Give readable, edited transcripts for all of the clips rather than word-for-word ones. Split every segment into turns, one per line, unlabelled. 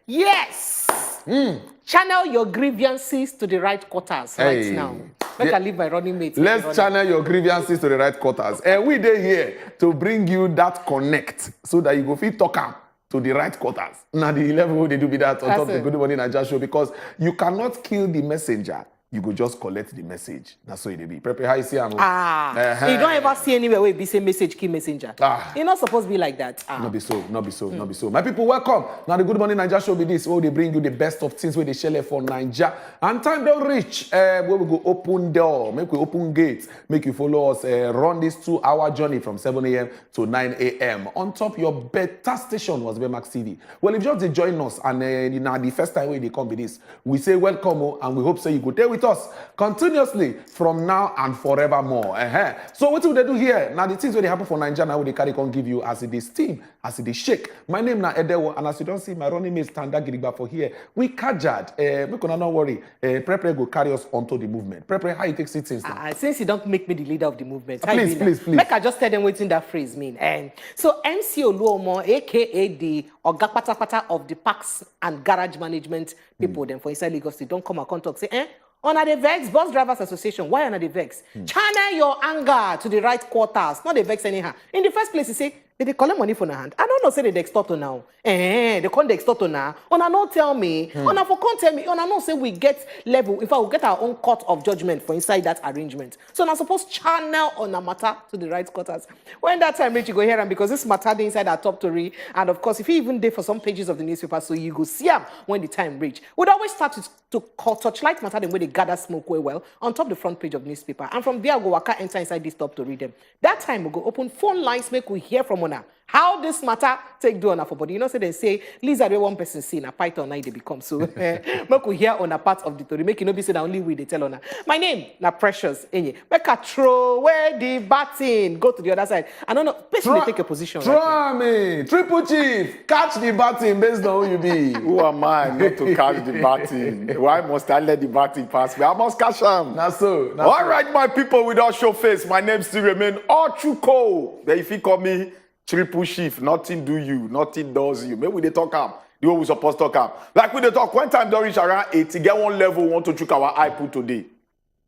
Yes. Channel your grievances to the right quarters right now. Make I leave my running mate.
Let's channel your grievances to the right quarters. And we dey here to bring you that connect so that you go fit talk am to the right quarters. Now the level they do be that on top of the Good Morning Naija show, because you cannot kill the messenger. You go just collect the message. That's what it be. Prepare how you see am.
You don't ever see anywhere where it be say message key messenger. You're not supposed to be like that.
Not be so, not be so, not be so. My people, welcome. Now the Good Morning Naija show be this. Where they bring you the best of things where they share for Naija. And time don't reach. Where we go open door, make we open gates, make you follow us. Run this 2-hour journey from 7 a.m. to 9 a.m. On top your better station was Max TV. Well, if you just join us and now the first time when they come with this, we say welcome and we hope so you go there with us continuously from now and forevermore. So what do they do here? Now the things when they happen for Nigeria now they carry on give you as it is steam, as it is shake. My name na Edewo, and as you don't see my running mate standard Giriba for here. We kajad. We cannot not worry. Prepare go carry us onto the movement. Prepare how you take it since now.
Since you don't make me the leader of the movement.
Please.
Make I just tell them what in that phrase mean. So MC Oluomo, aka the Oga Patapata of the parks and garage management people, them for inside Lagos, they don't come and talk say, on the vex, Bus Drivers Association, why on the vex? Channel your anger to the right quarters, not the vex anyhow. In the first place, you say, they collect money from the hand. I don't know, say they extort now. They call the extort now. Ona no tell me. Ona for can't tell me. Ona no say we get level. If I will get our own court of judgment for inside that arrangement. So now suppose channel on a matter to the right quarters. When that time reach, you go here and because this matter dey inside our top story. And of course, if you even there for some pages of the newspaper, so you go see them when the time reach. We'd always start to touchlight matter them where they gather smoke well on top the front page of the newspaper. And from there, go waka enter inside this top to read them. That time we go open phone lines, make we hear from Ona. How this matter take do on for body. You know, so they say, Lisa, the one person see na python now they become. So make we hear on a part of the story. Make you know be say that only we they tell on her. My name na Precious Enye. Make a throw where the batting. Go to the other side. I don't know. Basically take a position.
Try me. Triple chief. Catch the batting based on who you be.
Who am I not to catch the batting? Why must I let the batting pass me? I must catch him. All right, my people, without show face, my name still remain Ochuko. Then if you call me Triple Chief, nothing do you, nothing does you. Maybe we dey talk up. The way we supposed to talk up. Like we dey talk, when time don't reach around 80, get one level, we want to check our eye put today.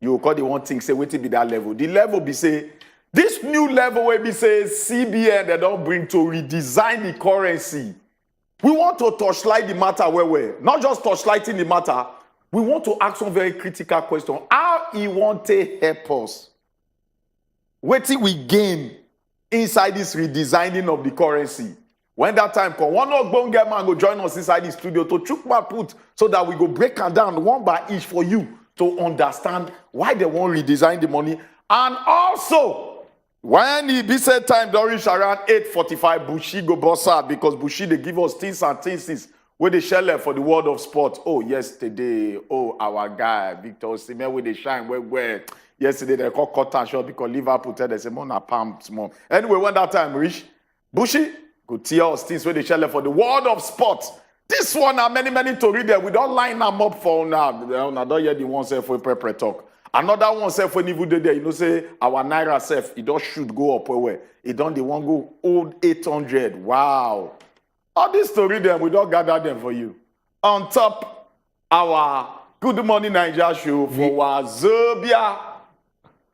You call the one thing, say, wait till be that level. The level be say, this new level where be say CBN, they don't bring to redesign the currency. We want to touchlight the matter where not just touchlighting the matter. We want to ask some very critical question. How he want to help us? What till we gain inside this redesigning of the currency? When that time come, one of Bonge man go join us inside the studio to chook my put so that we go break am down one by each for you to understand why they want redesign the money. And also, when he be said time don't reach around 8:45, Bushi go boss out because Bushi they give us things and things where they share for the world of sport. Oh, yesterday, our guy Victor Osimhen where they shine where. Yesterday, they call cut and short because Liverpool tell them, say, "Mona palm small." Anyway, when that time reach, Bushi go tell us things where they share for the world of sport. This one are many to read there. We don't line them up for now. I don't hear the one say for prepare talk. Another one say for even there, you know, say our Naira self, it don't should go up where. It don't the one go old 800. Wow. All this story them, we don't gather them for you. On top, our Good Morning Naija show for Wazobia.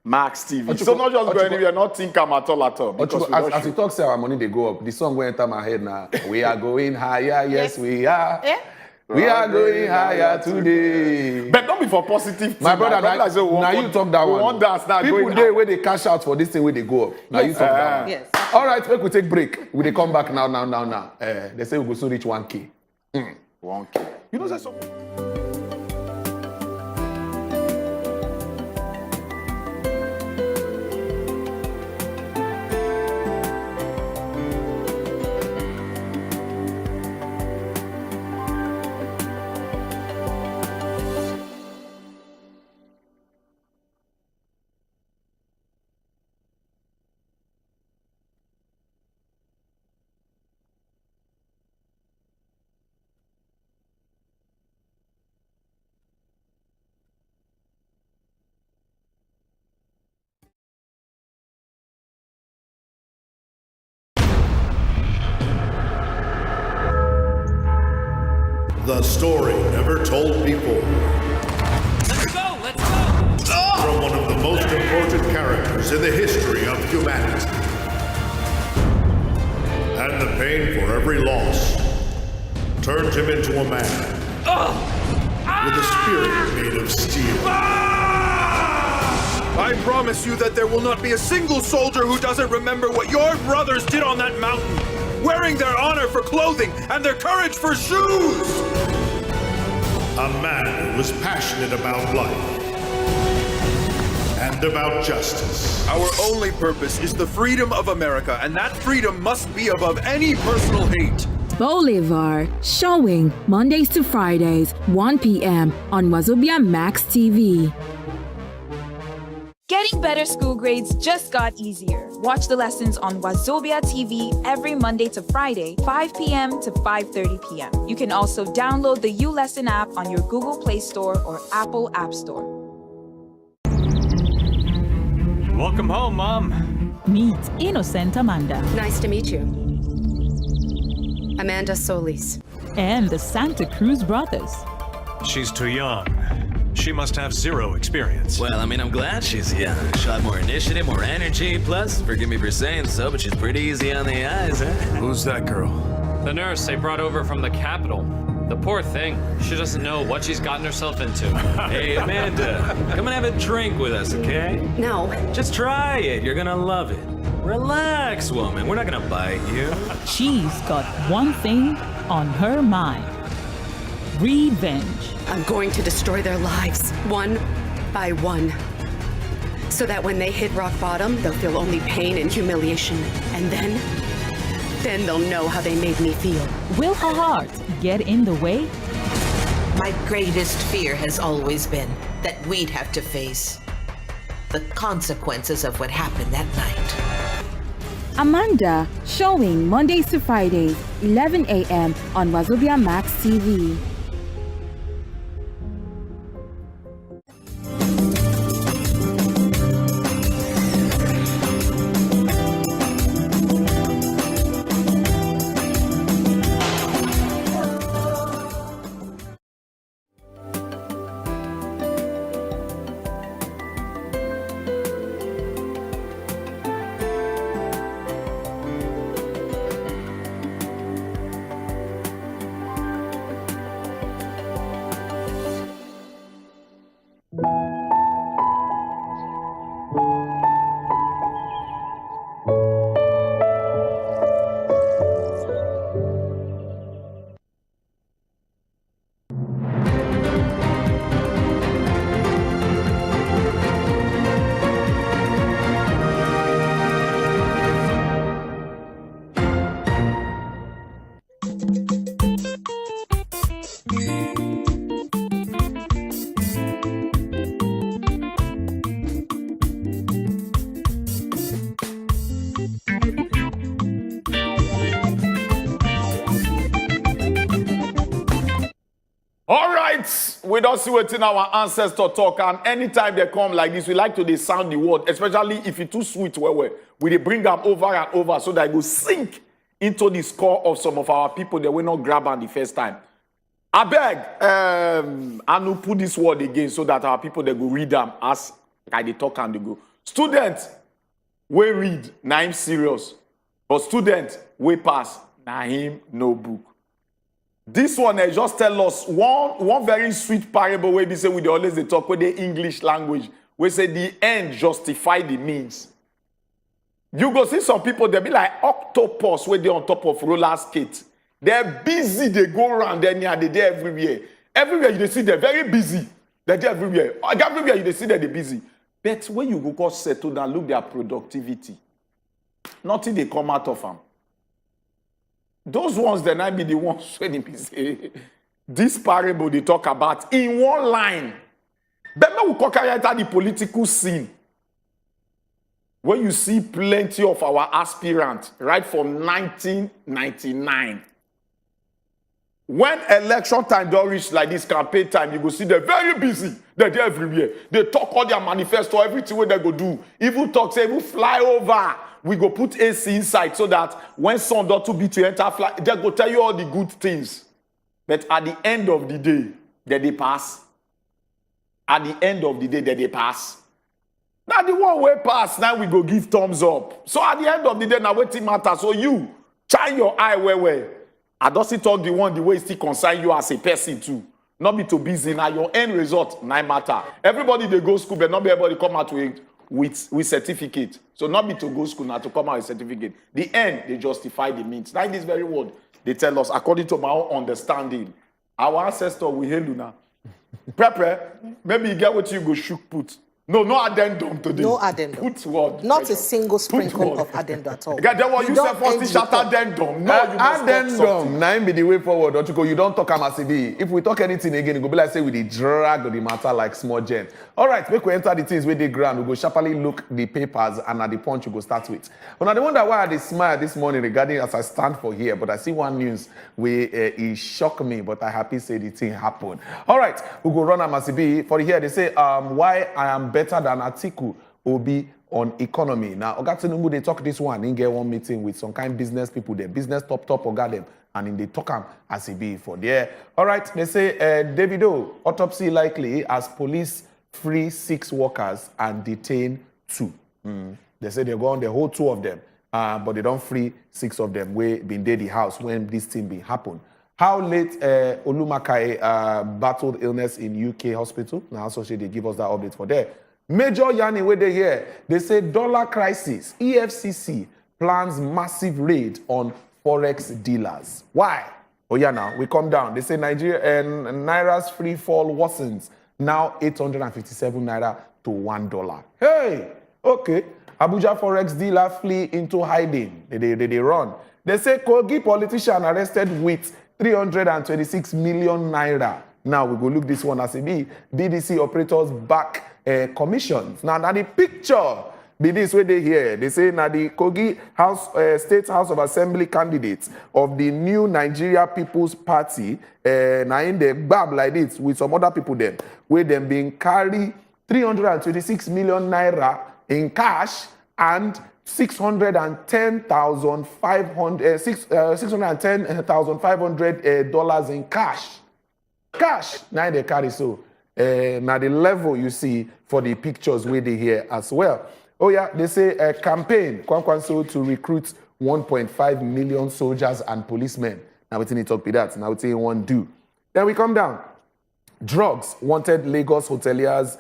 Max TV. So not just go anywhere, not think I'm at all. Because
as you talk, say our money they go up. The song will enter my head now. We are going higher, yes we are. Yeah. We are going higher today.
But don't be for positive.
My brother, now you talk that one. People day where they cash out for this thing where they go up. Now you talk that one.
Yes.
All right, we take break. We come back now. They say we go soon reach 1K.
1K. You know say something.
The story never told before.
Let's go! Let's go!
From one of the most important characters in the history of humanity. And the pain for every loss turned him into a man with a spirit made of steel.
I promise you that there will not be a single soldier who doesn't remember what your brothers did on that mountain, wearing their honor for clothing and their courage for shoes.
A man who was passionate about life and about justice.
Our only purpose is the freedom of America, and that freedom must be above any personal hate.
Bolivar, showing Mondays to Fridays, 1 p.m. on Wazobia Max TV.
Getting better school grades just got easier. Watch the lessons on Wazobia TV every Monday to Friday, 5 p.m. to 5:30 p.m. You can also download the U-Lesson app on your Google Play Store or Apple App Store.
Welcome home, Mom.
Meet Innocent Amanda
Nice to meet you. Amanda Solis.
and the Santa Cruz brothers.
She's too young. She must have zero experience.
Well, I mean, I'm glad she's young. She'll have more initiative, more energy. Plus, forgive me for saying so, but she's pretty easy on the eyes, huh?
Who's that girl?
The nurse they brought over from the Capitol. The poor thing. She doesn't know what she's gotten herself into.
Hey, Amanda, come and have a drink with us, okay?
No.
Just try it. You're gonna love it. Relax, woman. We're not gonna bite you.
She's got one thing on her mind. Revenge.
I'm going to destroy their lives, one by one. So that when they hit rock bottom, they'll feel only pain and humiliation. And then they'll know how they made me feel.
Will her heart get in the way?
My greatest fear has always been that we'd have to face the consequences of what happened that night.
Amanda, showing Mondays to Fridays, 11 a.m. on Wazobia Max TV.
We don't see what's in our ancestor talk, and anytime they come like this, we like to sound the word, especially if it's too sweet. We they bring them over and over so that it will sink into the skull of some of our people that will not grab on the first time. I beg, I will put this word again so that our people they go read them as they talk and they go. Students, we read, na him serious, but students, we pass, na him no book. This one just tell us one very sweet parable where we say we always they talk with the English language. We say the end justify the means. You go see some people, they be like octopus where they on top of roller skates. They're busy, they go around there, they're there everywhere. Everywhere you see they're very busy. They're there everywhere. Everywhere you see that they're busy. But when you go settle down, look their productivity. Nothing they come out of them. Those ones that might be the ones when they say this parable they talk about in one line. But now we enter the political scene. When you see plenty of our aspirants, right from 1999. When election time don't reach like this campaign time, you go see they're very busy. They're everywhere. They talk all their manifesto, everything what they go do. Even talk, say, even fly over. We go put AC inside so that when sun don't too beat to enter fly, they go tell you all the good things. But at the end of the day, they pass. At the end of the day, they pass. Now the one way pass, now we go give thumbs up. So at the end of the day, now waiting matter. So you shine your eye where. I don't see talk the way it still concern you as a person too. Not be too busy. Now your end result, now matter. Everybody they go school, but not be everybody come out with certificate. So not be to go school now to come out with certificate. The end, they justify the means. Now in this very word, they tell us, according to my own understanding, our ancestor we hail you now. Prepare, maybe you get what you go shook put. No addendum today.
No addendum.
Put what?
Not a single sprinkle of addendum at all.
Get that what you said first shut addendum. No, you must
addendum. Now be the way forward. Don't you go? You don't talk as it be. If we talk anything again, it go be like say we the drag the matter like small gen. All right, make we enter the things with the ground. We go sharply look the papers and at the punch we go start with. But now the wonder why I smile this morning regarding as I stand for here, but I see one news where it shocked me, but I happy say the thing happened. All right, we go run as it be. For here they say why I am better than Atiku Obi on economy. Now, Oga Tinubu, they talk this one, in get one meeting with some kind of business people, their business top Oga them, and in they talk them as it be for there. All right, they say Davido, autopsy likely as police free 6 workers and detain 2. They say they're going, they hold 2 of them, but they don't free 6 of them. We been there the house when this thing be happen. How late Olumakai battled illness in UK hospital? Now, also they give us that update for there. Major Yanni, where they here, they say dollar crisis. EFCC plans massive raid on forex dealers. Why? Oh yeah, now we come down. They say Nigeria and Naira's free fall worsens. Now 857 Naira to $1. Hey, okay. Abuja forex dealer flee into hiding. They run. They say Kogi politician arrested with 326 million Naira. Now we go look this one as a B. BDC operators back commissions. Now the picture be this way they here. They say now the Kogi State House of Assembly candidates of the new Nigeria People's Party now in the bab like this with some other people them where them being carry 326 million Naira in cash and $610,500 in cash. Cash now they carry so. Now the level you see for the pictures where they here as well. Oh yeah, they say a campaign Kwankwanso to recruit 1.5 million soldiers and policemen. Now we need to talk with that. Now we say one do. Then we come down. Drugs wanted Lagos hoteliers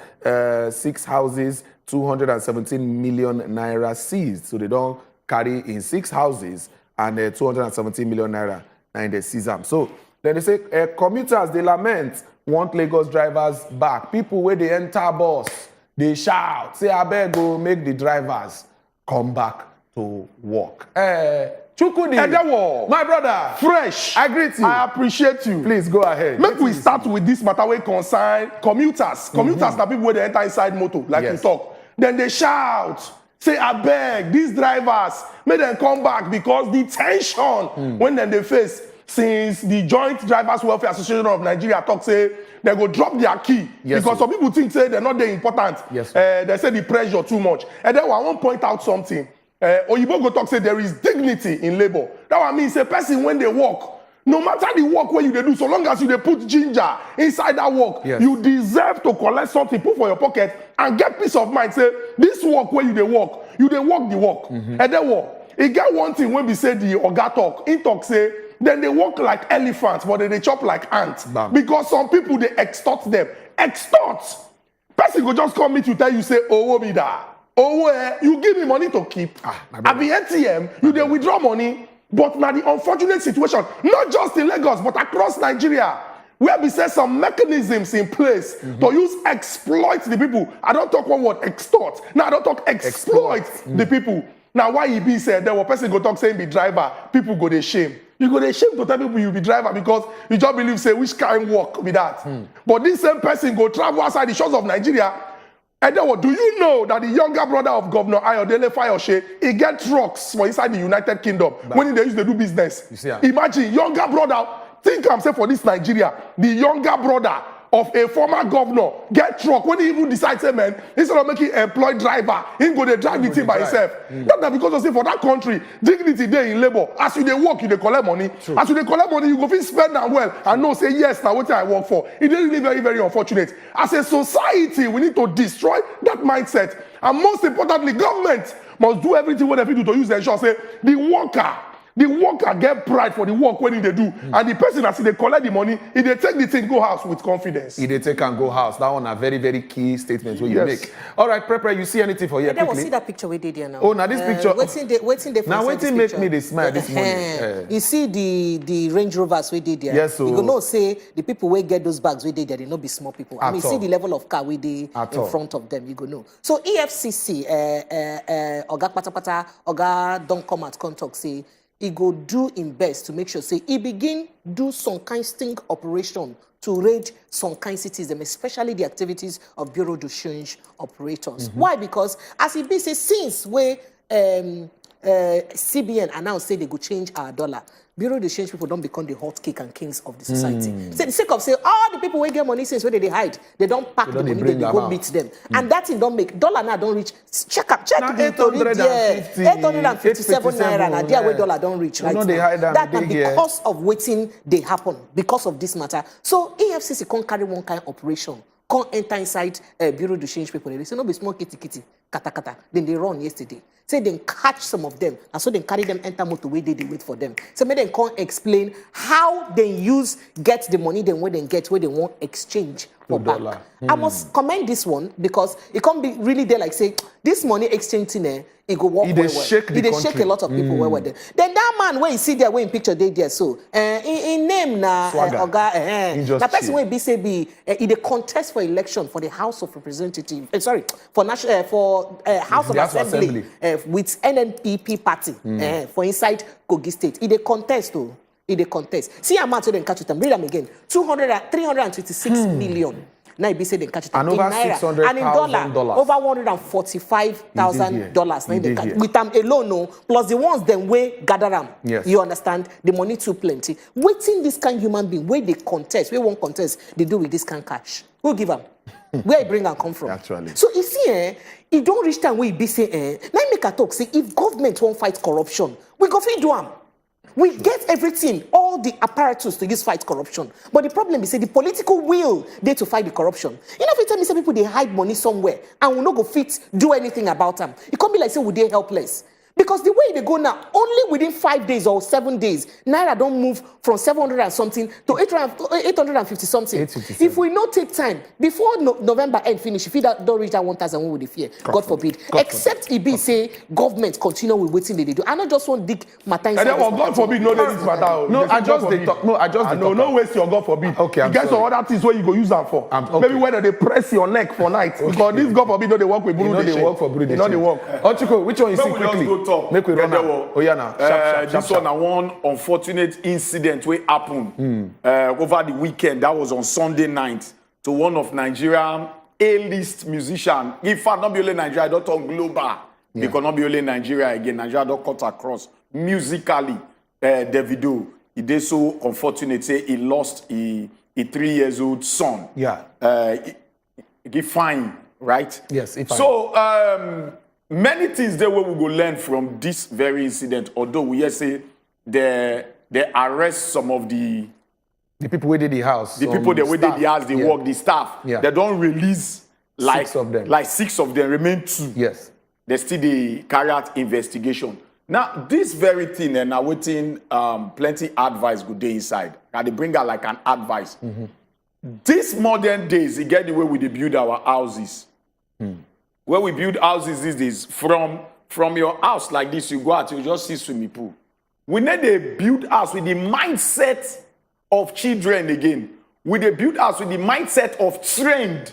6 houses, 217 million Naira seized. So they don't carry in 6 houses and 217 million Naira in the seize them. So then they say commuters they lament. Want Lagos drivers back. People where they enter bus, they shout, say, I beg go make the drivers come back to work. Chukudi, my brother,
fresh.
I greet you.
I appreciate you.
Please go ahead.
Make we start with this matter where concern commuters. Commuters are people where they enter inside motor, like you talk. Then they shout, say, I beg, these drivers, make them come back because the tension when then they face. Since the Joint Drivers Welfare Association of Nigeria talk say they go drop their key because some people think say they're not that important. They say the pressure too much. And then I want to point out something. Oyibo go talk say there is dignity in labor. That what I mean say person when they work, no matter the work where you they do, so long as you they put ginger inside that work, you deserve to collect something, put for your pocket, and get peace of mind. Say this work where you they work the work. And then what? It get one thing when we say the Oga talk, in talk say. Then they walk like elephants, but then they chop like ants. Bam. Because some people, they extort them. Extort! Person go just come meet you, tell you, say, oh, me da. Oh, you give me money to keep. At the ATM, you they withdraw money. But now the unfortunate situation, not just in Lagos, but across Nigeria, where we say some mechanisms in place to use exploit the people. I don't talk one word, extort. Now I don't talk exploit the people. Now why he be said, there were person go talk saying be driver, people go they shame. You go they shame to tell people you be driver because you just believe say which kind work with that. But this same person go travel outside the shores of Nigeria. And then what do you know that the younger brother of Governor Ayo Adebanjo, he get trucks for inside the United Kingdom when they used to do business. Imagine younger brother, think I'm saying for this Nigeria, the younger brother of a former governor get truck when he even decide say man instead of making employed driver he go dey drive the thing by himself. That's not because of say for that country dignity dey in labour. As you dey work you dey collect money. True. As you dey collect money you go fit spend am well and know say yes na wetin I work for. It dey really very very unfortunate. As a society we need to destroy that mindset and most importantly government must do everything what they fit do to use the ensure say the worker get pride for the work when they do, and the person as they collect the money, if they take the thing go house with confidence.
If they take and go house, that one a very very key statement where you make. All right, Prepare, you see anything for here?
Then we'll see that picture we did here now.
Oh, now this picture.
Waiting they
now waiting make me they smile this morning.
You see the Range Rovers we did there.
Yes, so
you go know say the people who get those bags we did there, they not be small people. I mean, see the level of car we did in front of them. You go know. So EFCC, Oga Patapata, Oga don't come at contact say. He go do in best to make sure say he begin do some kind sting operation to raid some kind citizens, especially the activities of Bureau de Change operators. Why? Because as it be say since where CBN announced say they go change our dollar, Bureau de Change people don't become the hot cake and kings of the society. So the sake of say all the people who get money since where they hide, they don't pack the money, they go meet them. And that thing don't make dollar now don't reach. Check the 857 naira now there where dollar don't reach right now. That can because of waiting they happen because of this matter. So EFCC can't carry one kind of operation. Can't enter inside Bureau de Change people. They say no be small kitty kata. Then they run yesterday. Say they catch some of them and so they carry them enter motorway. They wait for them. So maybe they can't explain how they get the money then when they get where they want exchange for back. I must commend this one because it can't be really there like say this money exchange thing it go work well. Shake a lot of people well. Then that man where you see there where in picture they there so in name na Oga the person where be in the contest for election for the House of Representatives for national for House of Assembly with NNPP party for inside Kogi State. In the contest though. In the contest. See how much they catch it. Read them again. 326 million. Now it be say they catch it.
And over $600,000.
And in dollar, over $145,000. With them alone, no, plus the ones them way gather them.
Yes.
You understand? The money too plenty. Waiting this kind of human being, where they contest, where one contest, they do with this kind of cash. Who give them? Where he bring and come from?
Actually.
So you see, it don't reach time where he be say, now make a talk, say, if government won't fight corruption, we go free do them. We get everything, all the apparatus to use fight corruption. But the problem is, say, the political will there to fight the corruption. You know, if you tell me some people they hide money somewhere and will not go fit do anything about them, it can't be like say we they helpless. Because the way they go now, only within 5 days or 7 days, Naira don't move from 700 and something to 850 something. If we not take time, before November end finish, if you don't reach that 1,000, we would fear. God forbid. Except it be say government continue with waiting they do. I not just want dig matter inside.
God forbid, no this matter.
No, I just
no waste your God forbid.
Okay,
you get some other things where you go use them for. Maybe whether they press your neck for night. Because this God forbid, no they work with Bureau de Change.
They work for Bureau de Change.
No they work.
Ochiko, which one you see quickly? Make we run now. Oh yeah, now.
This one, one unfortunate incident will happen over the weekend. That was on Sunday night to one of Nigerian A-list musician. In fact, not be only Nigeria, I don't talk global. Because not be only Nigeria again. Nigeria don't cut across musically. Davido, he did so unfortunate. Say he lost a 3-year-old son.
Yeah.
He fine, right?
Yes.
So. Many things there where we go learn from this very incident, although we just say they arrest some of the
people who did the house.
The people that did the house, they work, the staff.
Yeah.
They don't release like
6 of them.
Like 6 of them, remain 2.
Yes.
They still they carry out investigation. Now, this very thing, and I'm waiting plenty advice good day inside. And they bring out like an advice. This modern days, they get the way we build our houses. Where we build houses these days, from your house like this, you go out, you just see swimming pool. We need a build house with the mindset of children again. We need a build house with the mindset of trained.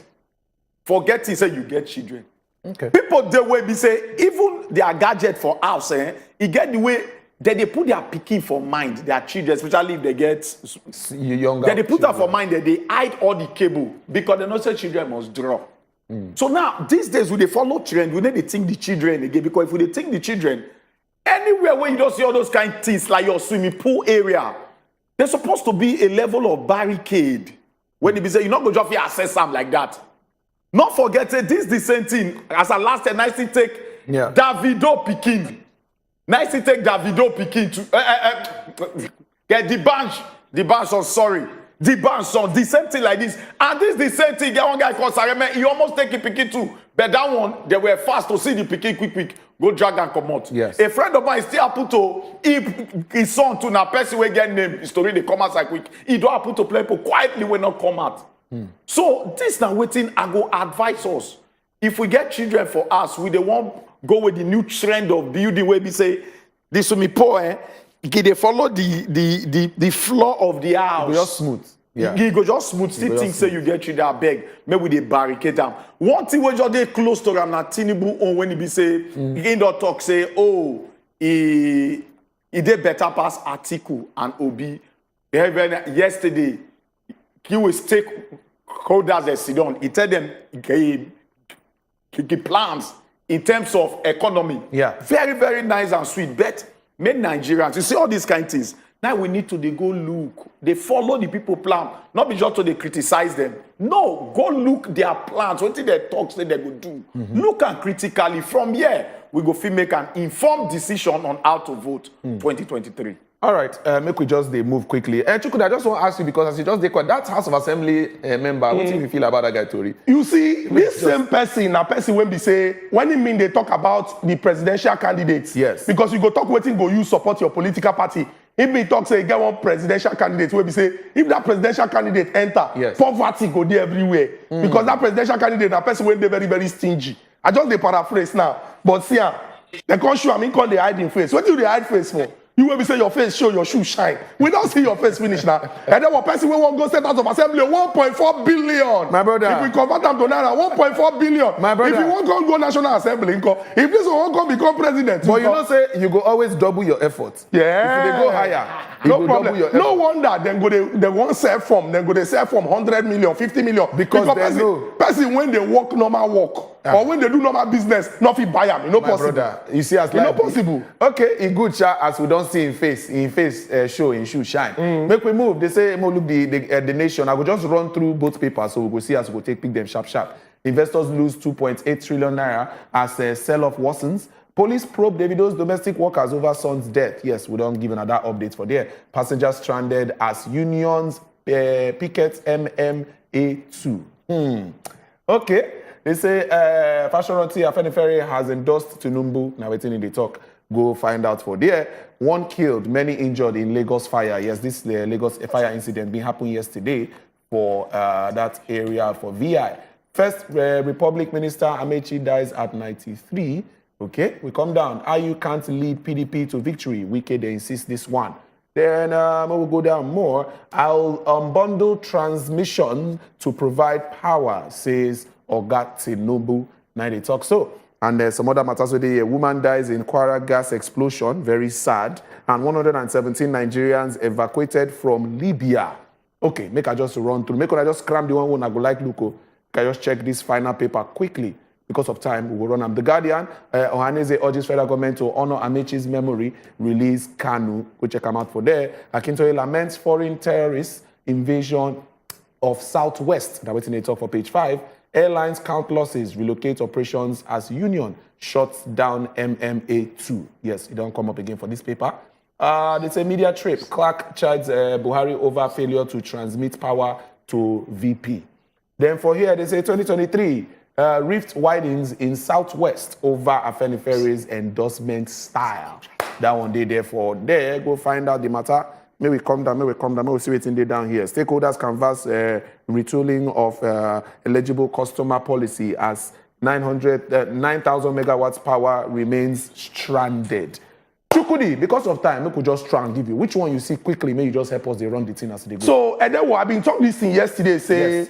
Forgetting, say you get children.
Okay.
People, the way we say, even their gadget for house, you get the way that they put their picking for mind, their children, especially if they get
younger.
That they put that for mind that they hide all the cable because they know say children must draw. So now, these days, when they follow trend, we need to think the children again. Because if we think the children, anywhere where you don't see all those kind of things, like your swimming pool area, there's supposed to be a level of barricade When he be say, you not go just access them like that. Not forget it, this the same thing. As a last time, nicely take Davido Pikin. Nicely take Davido Pikin to get the bunch on sorry. The bunch on the same thing like this. And this the same thing. Get one guy called Sareme, he almost take a Pikin too. But that one, they were fast to see the Pikin quick. Go drag and come out.
Yes.
A friend of mine still put to his son to na person we get name. His story they come out like quick. He don't put to play quietly when not come out. So this now waiting I go advise us. If we get children for us, we the one go with the new trend of building where we say this will be poor. They follow the floor of the house.
It go just smooth. Yeah.
You go just smooth. Still think say you get children beg. Maybe they barricade them. One thing when just they close to them na Tinubu on when he be say he don't talk say oh he did better pass Atiku and Obi. Yesterday he will stakeholders they sit down. He tell them he plans in terms of economy.
Yeah.
Very, very nice and sweet. But many Nigerians, you see all these kind of things. Now we need to they go look. They follow the people plan. Not be just to they criticize them. No, go look their plans. What did they talk say they go do? Look and critically. From here, we go make an informed decision on how to vote 2023.
All right, make we just move quickly. Chukwudi, I just want to ask you because as you just that House of Assembly member, what do you feel about that guy, Tori?
You see, this same person, a person when we say, when he mean they talk about the presidential candidates.
Yes.
Because you go talk waiting, go you support your political party. If we talk, say, get one presidential candidate, where we say, if that presidential candidate enter, poverty go there everywhere. Because that presidential candidate, a person when they very, very stingy. I just they paraphrase now. But see, they can't show, I mean, can't they hide in face? What do they hide face for? You will be say your face show, your shoe shine. We don't see your face finish now. And then one person will want to go set out of assembly 1.4 billion.
My brother.
If we convert them to Naira, 1.4 billion.
My brother.
If you want to go national assembly, if this one won't become president.
But you know, say you go always double your effort.
Yeah.
If they go higher,
no problem. No wonder they won't sell from. Then go they sell from 100 million, 50 million.
Because
person when they work normal work. Or when they do normal business, nothing buy them. No possible.
Brother, you see, as
not possible.
Okay, in good chat, as we don't see in face show, in shoe shine. Make we move. They say, look the nation. I will just run through both papers, so we will see as we go pick them sharp. Investors lose 2.8 trillion naira as sell-off worsens. Police probe Davido's domestic workers over son's death. Yes, we don't give another update for there. Passengers stranded as unions pickets MMA2. Okay. They say Fasoranti Afenifere has endorsed Tinubu. Now waiting in the talk. Go find out for there. 1 killed, many injured in Lagos fire. Yes, this Lagos fire incident been happened yesterday for that area for VI. First Republic Minister Amechi dies at 93. Okay, we come down. Ayu can't lead PDP to victory. Wike, they insist this one. Then we'll go down more. I'll unbundle transmission to provide power, says Oga Tinubu. Now they talk so. And there's some other matters where a woman dies in Kwara gas explosion. Very sad. And 117 Nigerians evacuated from Libya. Okay, make I just run through. Make I just cram the one when I go like Luko. Can I just check this final paper quickly? Because of time, we will run them. The Guardian, Ohaneze urges federal government to honor Amechi's memory, release Kanu. Go check them out for there. Akintoye laments foreign terrorist invasion of Southwest. That's what they talk for page 5. Airlines count losses, relocate operations as union shuts down MMA2. Yes, it don't come up again for this paper. It's a media trip. Clark charges Buhari over failure to transmit power to VP. Then for here, they say 2023, rift widens in Southwest over Afenifere's endorsement style. That one day, therefore, there, go find out the matter. May we come down, may we see what's in there down here. Stakeholders canvass retooling of eligible customer policy as 9,000 megawatts power remains stranded. Chukwudi, because of time, we could just try and give you. Which one you see quickly, may you just help us, they run the thing as they go.
So, and then I've been talking this thing yesterday, say, yes.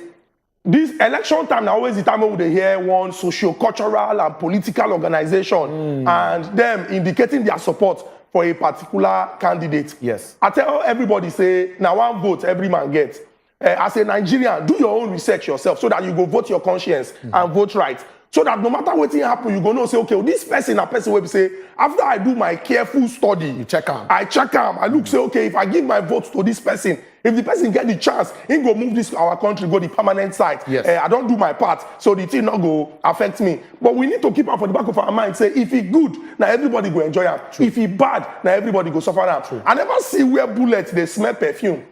This election time now always the time when they hear one socio-cultural and political organization and them indicating their support for a particular candidate.
Yes.
I tell everybody, say, now one vote every man gets. As a Nigerian, do your own research yourself so that you go vote your conscience and vote right. So that no matter what happen, you go know say, okay, well, this person, a person will say, after I do my careful study,
you check him.
I check him. I look, say, okay, if I give my vote to this person, if the person get the chance, he go move this our country, go the permanent site.
Yes.
I don't do my part, so the thing not go affect me. But we need to keep up for the back of our mind. Say, if he good, now everybody go enjoy him. If he bad, now everybody go suffer him. I never see where bullets they smell perfume.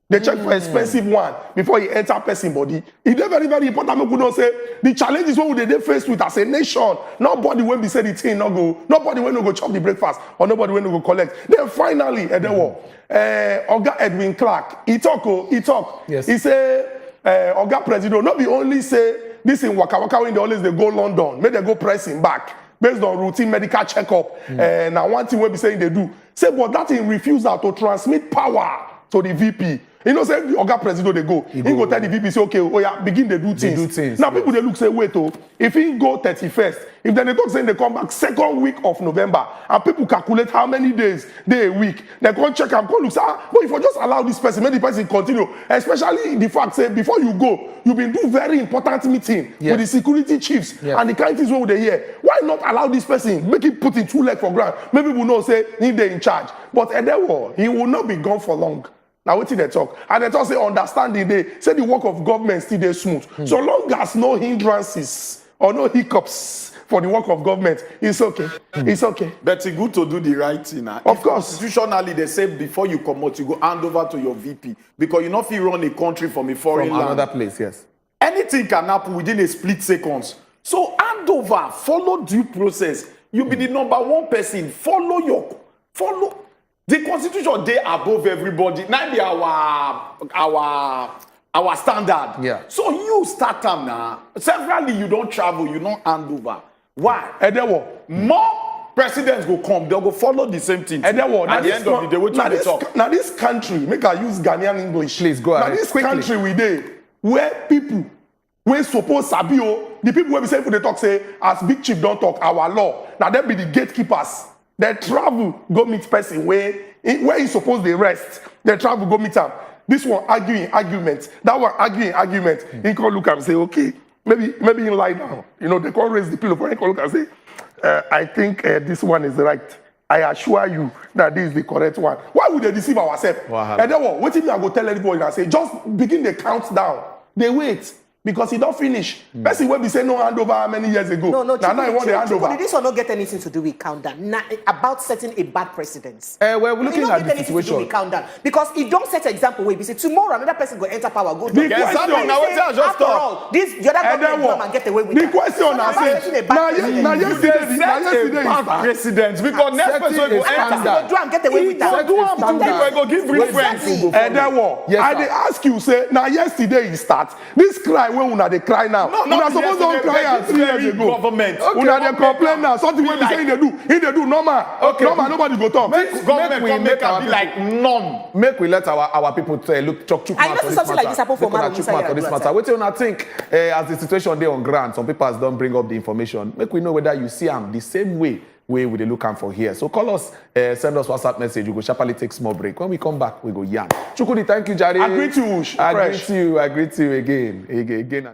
They check for expensive one before he enter person body. It's very, very important. We could say the challenges what they face with as a nation. Nobody when we say the thing not go. Nobody when we go chop the breakfast or nobody when we go collect. Then finally, Oga Edwin Clark, he talk.
Yes.
He say, Oga President, not be only say this in Waka Waka when they always they go London, make they go pressing back based on routine medical checkup. Now one thing we be saying they do. Say, but that thing refusal to transmit power to the VP. You know, say Oga President they go. He go tell the VP say, okay, oh yeah, begin they do things. Now people they look say, wait, if he go 31st, if then they talk saying they come back second week of November, and people calculate how many days they a week, they go check and go look say, but if you just allow this person, make the person continue. Especially the fact say before you go, you been do very important meeting with the security chiefs and the kind things what they hear. Why not allow this person make it put in 2 legs for ground? Maybe we know say he they in charge, but he will not be gone for long. Now what they talk? And they talk say understanding they say the work of government still they smooth. So long as no hindrances or no hiccups for the work of government, it's okay. It's okay.
But it's good to do the right thing.
Of course.
Constitutionally, they say before you come out, you go hand over to your VP because you not feel run a country from a foreign land.
Another place, yes.
Anything can happen within a split seconds. So hand over, follow due process. You be the number one person. Follow. The constitution they above everybody. Now be our standard.
Yeah.
So you start them now. Severally, you don't travel, you don't hand over. Why? More presidents go come, they'll go follow the same thing. At the end of the day, what you talk.
Now this country, make I use Ghanaian English.
Please go ahead.
Now this country we dey where people when suppose sabio, the people where we say for the talk say as big chief don't talk our law. Now they be the gatekeepers. They travel, go meet person where he suppose they rest. They travel, go meet him. This one argument. That one argument. He can look and say, okay, maybe he lie down. You know, they can raise the pillow for him. He can look and say, I think this one is right. I assure you that this is the correct one. Why would they deceive ourselves? And then what if I go tell everybody and say, just begin the countdown. They wait. Because he don't finish. Person will be saying no handover how many years ago.
No,
now he want the handover.
This will not get anything to do with countdown. About setting a bad precedence.
We're looking at the situation.
To do with countdown. Because if don't set an example where you say tomorrow another person go enter power, go
the question now
after all, this the other government come and get away with
the question now say now yesterday
president because next person go enter
do and get away with that.
Go give reference.
And then what? I dey ask you say now yesterday he start this cry when una dey cry now. Una suppose don cry 3 years ago.
Government.
Una dey complain now. Something wey be say he dey do normal. Normal nobody go talk.
Government make am be like none.
Make we let our people look talk too much
on this matter. Like this happen for
this matter. Wetin una think as the situation dey on ground? Some people don't bring up the information. Make we know whether you see am the same way we dey look am for here. So call us, send us WhatsApp message. We go sharply take small break. When we come back, we go yarn. Chukudi, thank you, Jare.
I greet you
again and again.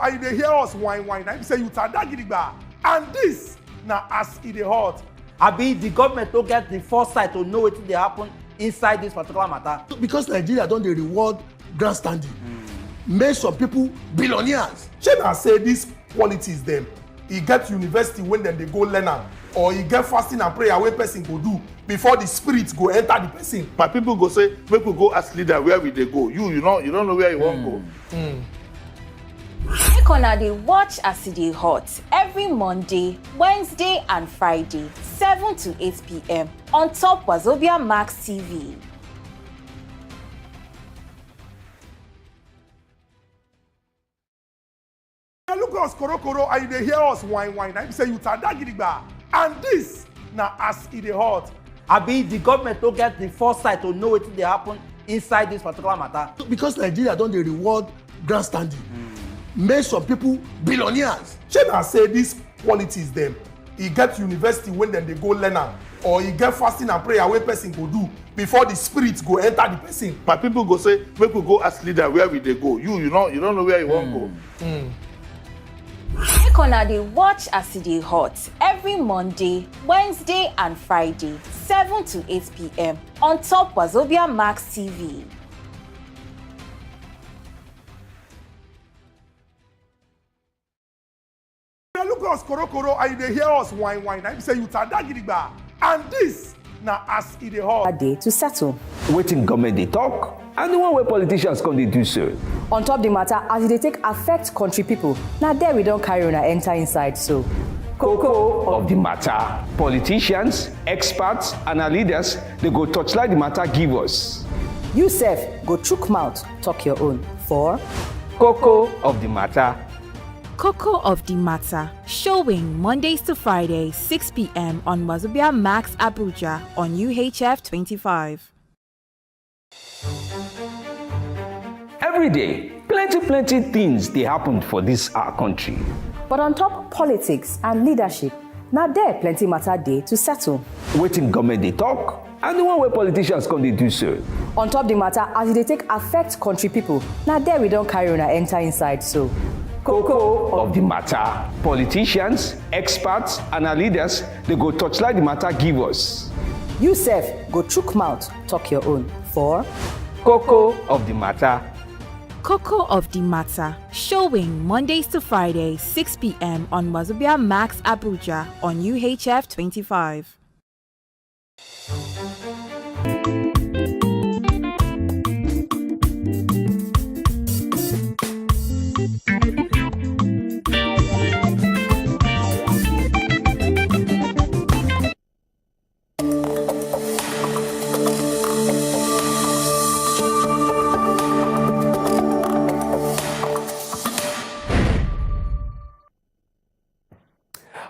And they hear us whine. I say you tadagiriba. And this now as it hot.
Abi the government don't get the foresight to know what they happen inside this particular matter.
Because Nigeria don't they reward grandstanding. Make some people billionaires.
Shey na say these qualities them. He get university when then they go learn am. or you get fasting and prayer wey person go do before the spirit go enter the person.
My people go say, make we go ask leader where we dey go. You don't know where you want go.
Make una dey watch as e dey hot every Monday, Wednesday and Friday, 7 to 8 p.m. on top Wazobia Max TV.
Look us korokoro and you dey hear us whine. I say you tada gidigba. And this na as e dey hot.
Abi the government don't get the foresight to know wetin dey happen inside this particular matter.
Because Nigeria don dey reward grandstanding. Make some people billionaires.
Shey na say this politics dem, e get university when dem dey go learn am, or e get fasting and prayer wey person go do before the spirit go enter the person.
My people go say, make we go ask leader where we dey go. You don't know where you want go.
Make una dey watch as e dey hot every Monday, Wednesday and Friday, 7 to 8 p.m. on top Wazobia Max TV.
Look us korokoro and you dey hear us whine. I say you tada gidigba. And this na as e dey hot.
A day to settle.
Wetin government dey talk and the one where politicians come dey do so.
On top the matter, as they take affect country people, now there we don't carry on enter inside so.
Cocoa of the matter. Politicians, experts, and our leaders, they go touchlight the matter give us.
You sef, go chook mouth, talk your own. For
Cocoa of the matter.
Cocoa of the Matter, showing Mondays to Fridays, 6 p.m. on Wazobia Max Abuja on UHF 25.
Every day, plenty things they happen for this our country.
But on top politics and leadership, now there plenty matter day to settle.
Wetin government they talk and the one where politicians come dey do so.
On top the matter, as they take affect country people, now there we don't carry on enter inside so.
Cocoa of the matter. Politicians, experts, and our leaders, they go touchlight the matter give us.
You sef, go chook mouth, talk your own. For
Cocoa of the matter.
Cocoa of the Matter, showing Mondays to Fridays, 6 p.m. on Wazobia Max Abuja on UHF 25.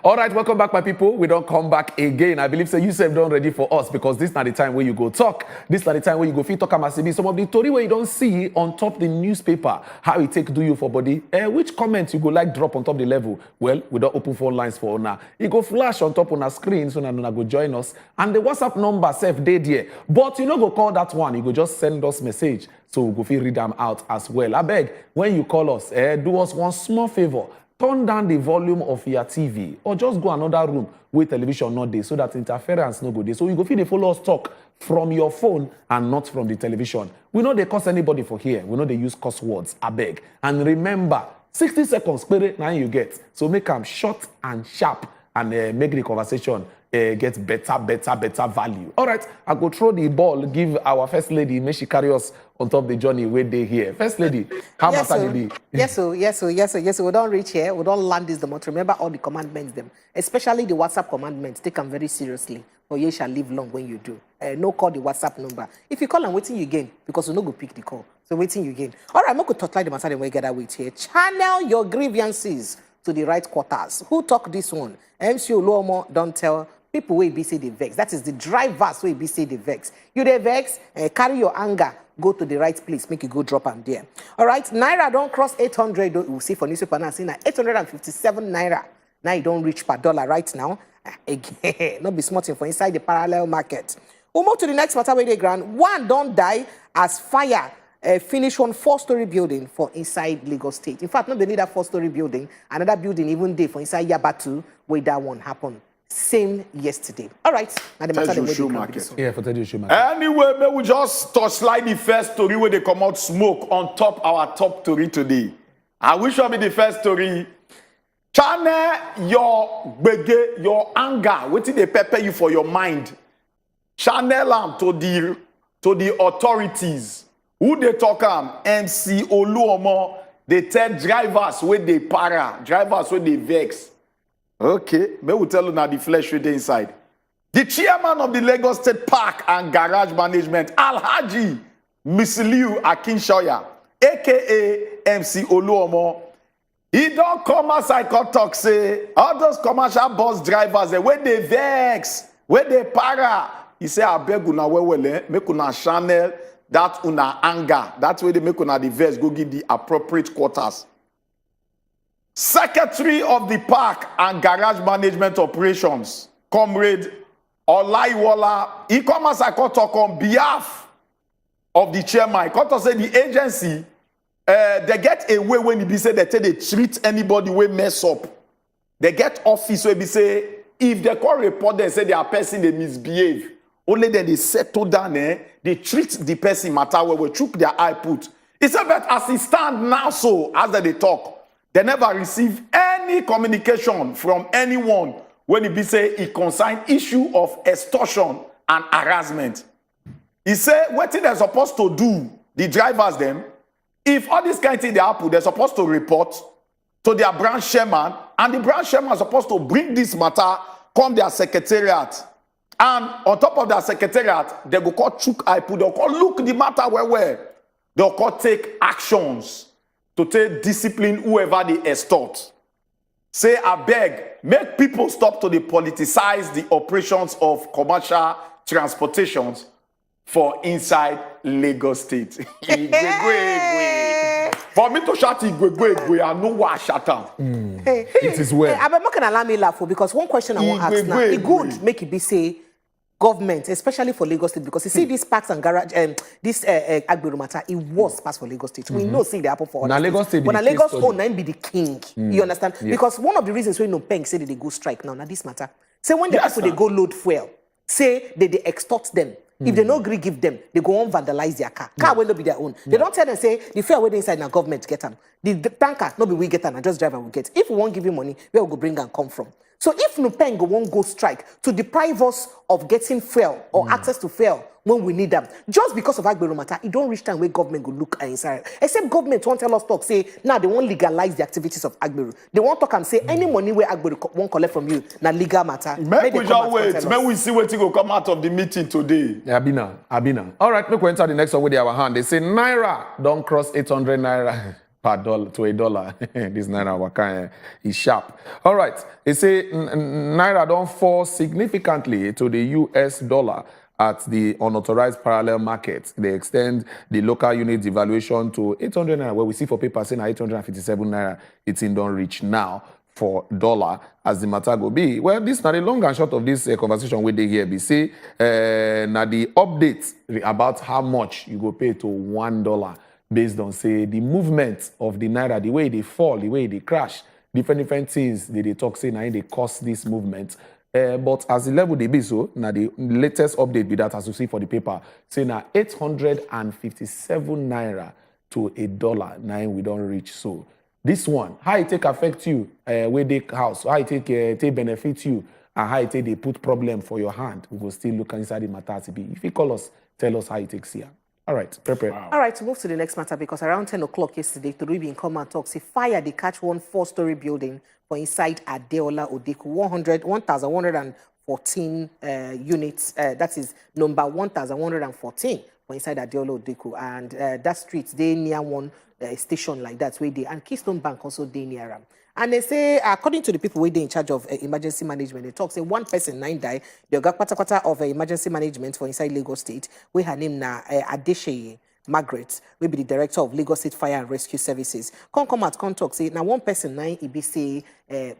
All right, welcome back, my people. We don't come back again. I believe so you sef done ready for us because this not the time where you go talk. This not the time where you go fit talk about some of the story where you don't see on top the newspaper. How it take do you for body. Which comments you go like drop on top the level? Well, we don't open phone lines for now. It go flash on top on our screen so now go join us. And the WhatsApp number self dead here. But you know go call that one. You go just send us message. So we go fit read them out as well. I beg, when you call us, do us one small favor. Turn down the volume of your TV or just go another room where television not there so that interference no go there. So you go feel they follow us talk from your phone and not from the television. We know they curse anybody for here. We know they use curse words. I beg. And remember, 60 seconds period now you get. So make them short and sharp and make the conversation get better value. All right, I go throw the ball, give our first lady, may she carry us on top of the journey where they here. First lady, how
yes,
matter you be?
Yes, so we don't reach here. We don't land this the month. Remember all the commandments, them, especially the WhatsApp commandments. Take them very seriously, or you shall live long when you do. No call the WhatsApp number. If you call and waiting you gain, because you no go pick the call. So waiting you gain. All right, I'm going to talk like the matter and we get that wait here. Channel your grievances to the right quarters. Who talk this one? MC Oluomo don't tell people wey be say the vex. That is the drivers wey be say the vex. You the vex, carry your anger, go to the right place, make you go drop am there. All right, Naira don't cross 800. You see for newspaper now, see now 857 Naira. Now you don't reach per dollar right now. Again, not be smarting for inside the parallel market. We move to the next matter where they grant. One don't die as fire finish one 4-story building for inside Lagos State. In fact, not only that 4-story building, another building even there for inside Yabatu where that one happened. Same yesterday. All right. Now the matter the
market.
Yeah, for Teddy Shoe market.
Anyway, may we just touchlight the first story where they come out smoke on top our top story today. I wish I be the first story. Channel your gbege, your anger, wetin dey pepper you for your mind. Channel am to the authorities. Who dey talk am? MC Oluomo. They tell drivers wey dey para, drivers wey dey vex. Okay, may we tell you now the flesh wey dey inside. The chairman of the Lagos State Park and Garage Management, Alhaji Misliu Akinshoya, aka MC Oluomo, he don't come outside come talk say all those commercial bus drivers wey dey vex, wey dey para. He say abeg una well make una channel that una anger. That way they make una the vex go give the appropriate quarters. Secretary of the Park and Garage Management Operations, Comrade Olaiwola, he come outside come talk on behalf of the chairman. He come to say the agency they get a way when they say that they treat anybody wey mess up. They get office where they say if they call report they say they are person they misbehave. Only then they settle down they treat the person matter where we chook their eye put. He said that as it stand now so as they talk, they never receive any communication from anyone when it be say it concern issue of extortion and harassment. He said what they're supposed to do, the drivers them, if all this kind of thing they happen, they're supposed to report to their branch chairman, and the branch chairman is supposed to bring this matter, come their secretariat. And on top of their secretariat, they go call chook eye put, they'll call look the matter where. They'll call take actions to take discipline whoever they extort. Say, I beg, make people stop to politicize the operations of commercial transportations for inside Lagos State. For me to shout Igwe, I know what I shout out.
It is well.
I'm not going to allow me laugh because one question I want to ask now. It good make it be say government, especially for Lagos State, because you see these parks and garage, this Agbero matter, it was passed for Lagos State. We know see the happen for other
Lagos State.
But now Lagos own be the king. You understand?
Yes.
Because one of the reasons why no paying say that they go strike now this matter. Say when the people they go load fuel, say they extort them. If they no agree give them, they go on vandalize their car. Car will not be their own. They don't tell them say the fare wey dey inside na government get them. The tanker no be we get them, and just driver will get. If we won't give you money, where we go bring and come from? So if Nupeng won't go strike to deprive us of getting fuel or access to fuel when we need them, just because of Agbero matter, it don't reach time where government go look inside. Except government won't tell us talk say now they won't legalize the activities of Agbero. They won't talk and say any money where Agbero won't collect from you na legal matter.
Make we just wait. May we see what will come out of the meeting today.
Abina. All right, make we enter the next one with our hand. They say Naira don't cross 800 Naira. Per dollar to $1. This Naira waka is sharp. All right. They say Naira don't fall significantly to the US dollar at the unauthorized parallel market. They extend the local unit devaluation to 800 Naira, where we see for paper saying 857 Naira. It's in don't reach now for dollar as the matter go be. Well, this not the long and short of this conversation with the here. We say now the updates about how much you go pay to $1. Based on, say, the movement of the Naira, the way they fall, the way they crash, different things they talk, say, now they cause this movement. But as the level they be so, now the latest update be that as you see for the paper, say now 857 Naira to $1, now we don't reach. So this one, how it take affect you, where they house, how it take benefit you, and how it take they put problem for your hand, we will still look inside the matter to be. If you call us, tell us how it takes here. All right, prepare.
All right, to move to the next matter, because around 10 o'clock yesterday, Pa Reuben come and talk, say fire, they catch one 4-story building for inside Adeola Odeku, 1,114 units. That is number 1,114 for inside Adeola Odeku. And that street, they near one station like that, where they, and Keystone Bank also they near them. And they say, according to the people who are in charge of emergency management, they talk, say one person, 9 die. They got part of emergency management for inside Lagos State, where her name na Adesheye Margaret, will be the director of Lagos State Fire and Rescue Services. Come out, talk, say, now one person, 9, he be say,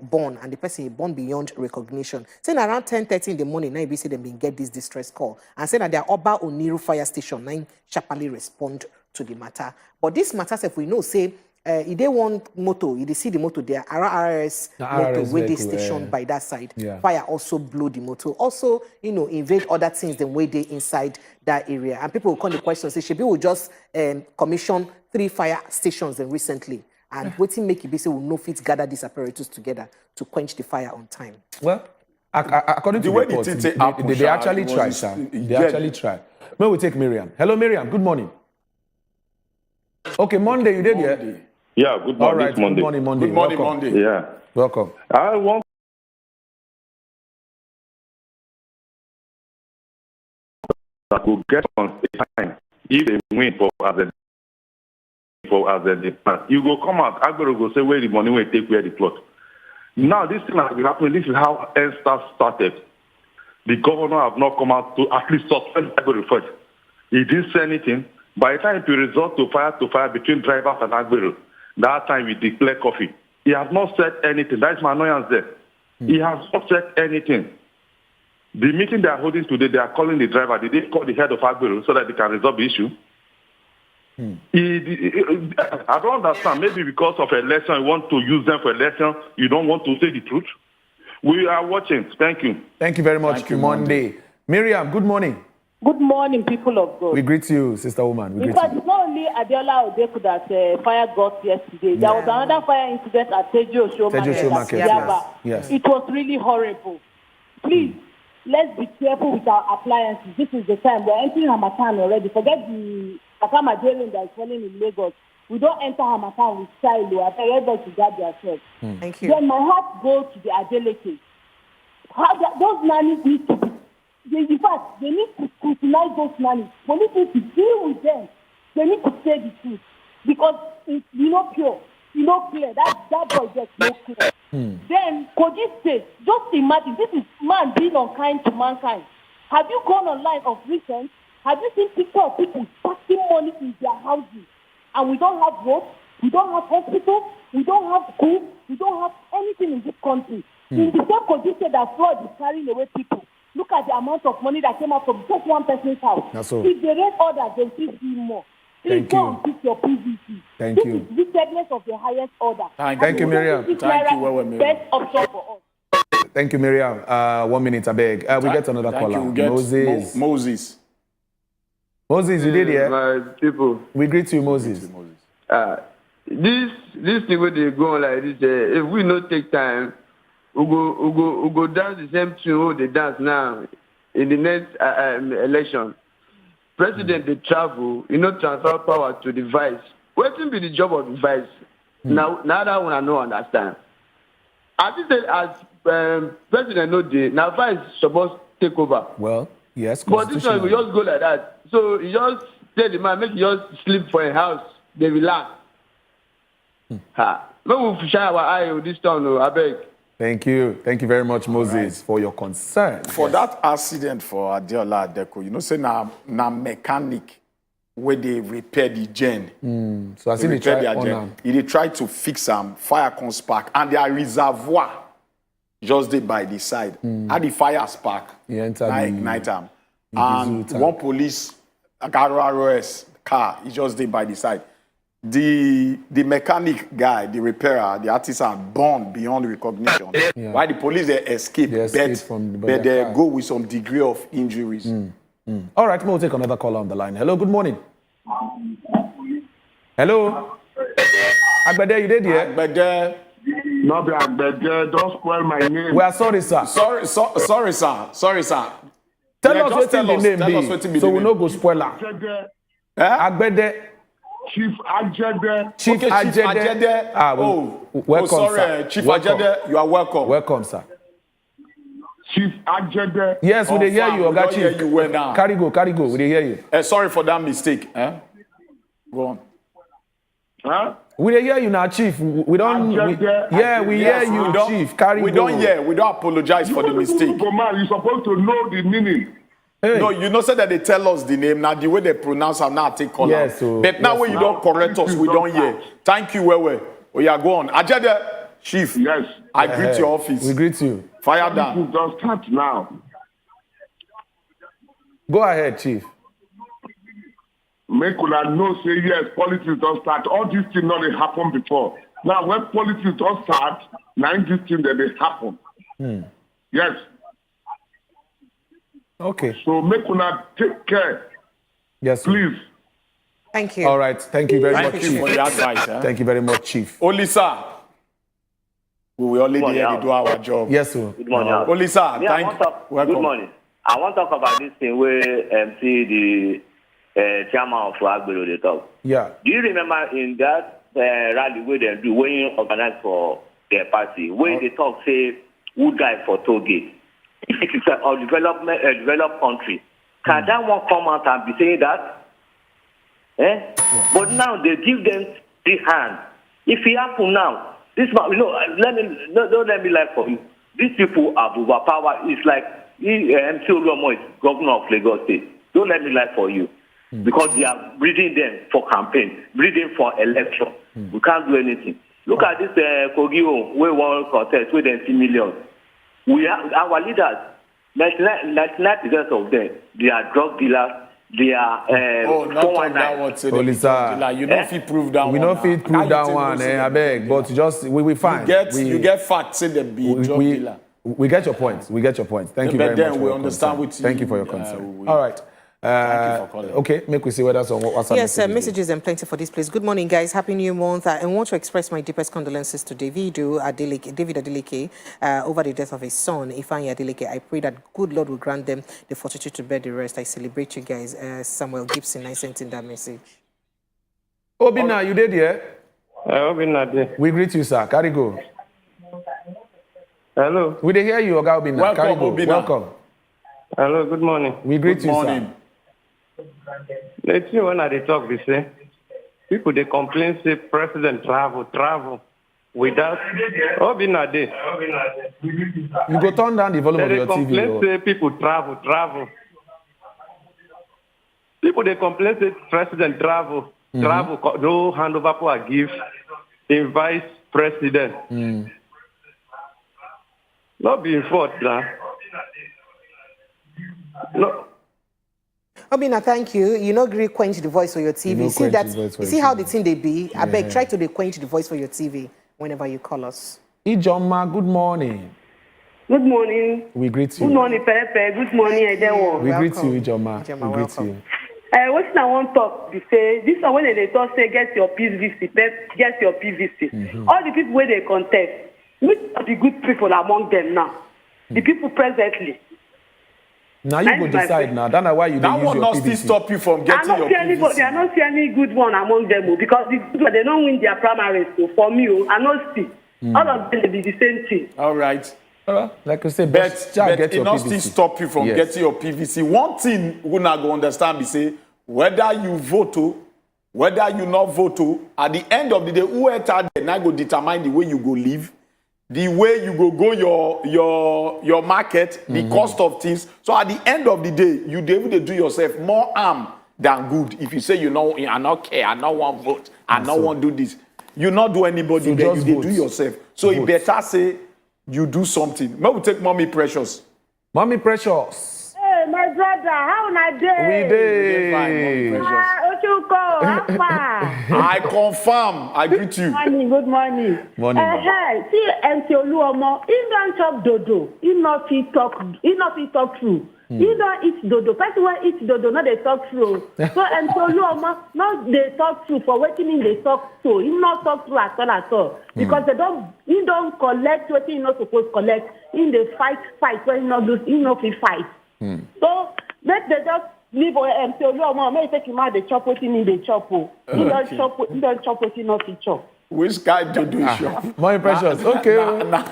born, and the person is born beyond recognition. Say, around 10:30 in the morning, now he be say, them get this distress call. And say, that their Oba Oniru fire station, 9, sharply respond to the matter. But this matter, if we know, say, if they want motor, you see the motor there, RRS motor where they stationed by that side. Yeah. Fire also blow the motor. Also, invade other things than where they inside that area. And people will come the question, say, Shebi will just commission 3 fire stations recently. And waiting make it be say we no fit gather these apparatus together to quench the fire on time.
Well, according to the reports, they actually try, sir. They actually try. May we take Miriam. Hello, Miriam. Good morning. Okay, Monday, you did here?
Yeah, good morning.
All right,
Monday.
good morning, Monday.
Good morning,
Welcome.
Monday. Yeah.
Welcome.
I want that will get on time if they win as a depart. You go come out, Agbero go say where the money will take where the plot. Now this thing has been happening. This is how EndSTARS started. The governor have not come out to at least suspend Agbero first. He didn't say anything. By the time it resort to fire between drivers and Agbero, that time we declare coffee. He has not said anything. That is my annoyance there. He has not said anything. The meeting they are holding today, they are calling the driver. Did they call the head of Agbero so that they can resolve the issue? I don't understand. Maybe because of election, you want to use them for election. You don't want to say the truth. We are watching. Thank you.
Thank you very much.
Thank you,
Monday. Miriam, good morning.
Good morning, people of God.
We greet you, sister woman. We greet
Because
you.
it's not only Adeola Odeku that fire got yesterday. There was another fire incident at Tejo Show Market.
Yes.
It was really horrible. Please, let's be careful with our appliances. This is the time. We're entering Hamatan already. Forget the Akama drilling that is falling in Lagos. We don't enter Hamatan with silo. I beg everybody to guard themselves.
Thank you.
Then my heart goes to the Adele case. Those nannies need to be. In fact, they need to scrutinize those nannies. Police need to deal with them. They need to say the truth. Because it's pure, clear. That boy gets no clear. Then, Kogi State, just imagine, this is man being unkind to mankind. Have you gone online of recent? Have you seen pictures of people packing money in their houses? And we don't have roads, we don't have hospitals, we don't have schools, we don't have anything in this country. In the same Kogi State that flood is carrying away people. Look at the amount of money that came out from just one person's house. If they raise orders, they will see more. Please don't pick your PVC.
Thank you.
This is wickedness of the highest order.
Thank you, Miriam.
Thank you, Miriam. Best option for us.
Thank you, Miriam. 1 minute, I beg. We get another caller. Moses. Moses, you did here?
My people.
We greet you, Moses.
This thing where they go on like this, if we not take time, we go dance the same tune they dance now in the next election. President they travel, transfer power to the vice. What will be the job of the vice? Now that one I don't understand. I think that as president no day, now vice supposed to take over.
Well, yes.
But this one will just go like that. So he just tell the man, make you just sleep for a house, they relax. No, we shine our eye with this town, I beg.
Thank you. Thank you very much, Moses, for your concern.
For that accident for Adeola Adeku, say na mechanic where they repair the gen.
So I see they try on them.
They try to fix some fire can spark and their reservoir just there by the side. How the fire spark night time. And one police RRS car is just there by the side. The mechanic guy, the repairer, the artisan born beyond recognition. Why the police they escape, but they go with some degree of injuries.
All right, we'll take another caller on the line. Hello, good morning. Hello. Agbede, you did here?
Agbede.
No, Agbede, don't spoil my name.
We are sorry, sir.
Sorry, sir.
Tell us what the name be, so we no go spoiler. Agbede.
Chief Ajede.
Chief Ajede. Welcome,
sorry,
sir.
Chief Ajede, you are welcome.
Welcome, sir.
Chief Ajede.
Yes, we dey hear you, Oga Chief.
You well now.
Carry go. We dey hear you.
Sorry for that mistake. Go on.
Huh?
We dey hear you now, Chief. We don't. We hear you, Chief. Carry go.
We don't hear. We don't apologize for the mistake.
You're supposed to know the meaning.
Hey.
No, you know, say that they tell us the name. Now, the way they pronounce am, now take call
yes, so,
but now, when you don't correct us, we don't hear. Thank you, well. Oh, yeah, go on. Ajede, Chief.
Yes.
I greet your office.
We greet you.
Fire down. Just start now.
Go ahead, Chief.
Make una know, say yes, politics don't start. All these things not they happen before. Now, when politics don't start, now these things that they happen. Yes.
Okay.
So make una take care.
Yes.
Please.
Thank you.
All right. Thank you very much,
Thank you
Chief.
for the advice.
Thank you very much, Chief.
Olisa, we will only be here to do our job.
Yes, sir.
Good morning.
Olisa, thank you. Welcome.
Good morning. I want to talk about this thing where MC, the chairman of Agbero, they talk.
Yeah.
Do you remember in that rally where they do, when you organize for their party, where they talk, say, who died for toll gate? If it is a developed country, can that one come out and be saying that? But now they give them the hand. If it happen now, this man, don't let me lie for you. These people have overpowered. It's like MC Oluomo is governor of Lagos State. Don't let me lie for you. Because they are breeding them for campaign, breeding for election. We can't do anything. Look at this Kogio, we won contest with 10 million. We have our leaders, 99% of them, they are drug dealers. They are.
Not on that one.
Olisa,
you don't feel prove that one.
We don't feel prove that one, I beg. But just we find.
You get facts in the drug dealer.
We get your point. We get your point. Thank you very much.
We understand what you.
Thank you for your concern. All right.
Thank you for calling.
Okay, make we see whether some WhatsApp
yes, messages and plenty for this place. Good morning, guys. Happy New Month. I want to express my deepest condolences to David Adeleke over the death of his son, Ifeanyi Adeleke. I pray that good Lord will grant them the fortitude to bear the rest. I celebrate you guys. Samuel Gibson, I sent in that message.
Obina, you did here?
Obina,
we greet you, sir. Carry go.
Hello.
We did hear you, Oga Obina.
Welcome,
Carry go.
Obina.
Welcome.
Hello, good morning.
We greet you, sir.
The thing when they talk, they say, people they complain, say president travel without Obina Day.
You go turn down the volume of your TV.
They complain, say people travel. People they complain, say president travel, no handover for a gift in vice president. Not being fault now. No.
Obina, thank you. You know, agree quench the voice for your TV. You see that? You see how the thing they be? I beg, try to quench the voice for your TV whenever you call us.
Ijoma, good morning.
Good morning.
We greet you.
Good morning, Pepe. Good morning, Edewo.
We greet you, Ijoma. We greet you.
What I want to talk, they say, this one when they talk, say, get your PVC, get your PVC. All the people where they contest, which are the good people among them now? The people presently.
Now you go decide now. That's why you don't use your PVC. That will not still
stop you from getting your PVC.
I don't see any good one among them because the good one, they don't win their primaries. So for me, I don't see. All of them will be the same thing.
All right.
Like I say,
but
get
it not still stop you from getting your PVC. One thing we not go understand is say whether you vote, whether you not vote, at the end of the day, who enter there now go determine the way you go live. The way you go your market, the cost of things. So at the end of the day, you able to do yourself more harm than good. If you say I not care, I not want vote, I not want do this. You not do anybody, so then you do yourself. So it better say you do something. Maybe we take Mommy Precious.
Mommy Precious.
Hey, my brother, how na day?
We day.
Ochuko, how far?
I confirm. I greet you.
Good morning.
Morning.
See, MC Oluomo, he don't chop dodo. He not fit talk true. He don't eat dodo. Person who eat dodo, not they talk true. So MC Oluomo, not they talk true for waiting they talk true. He not talk true at all. Because he don't collect what he not supposed to collect. In the fight when he not fit fight. So let they just leave MC Oluomo. May take him out the chop what he need the chop. He don't chop what he not fit chop.
Which guy dodo is sure?
Mommy Precious. Okay.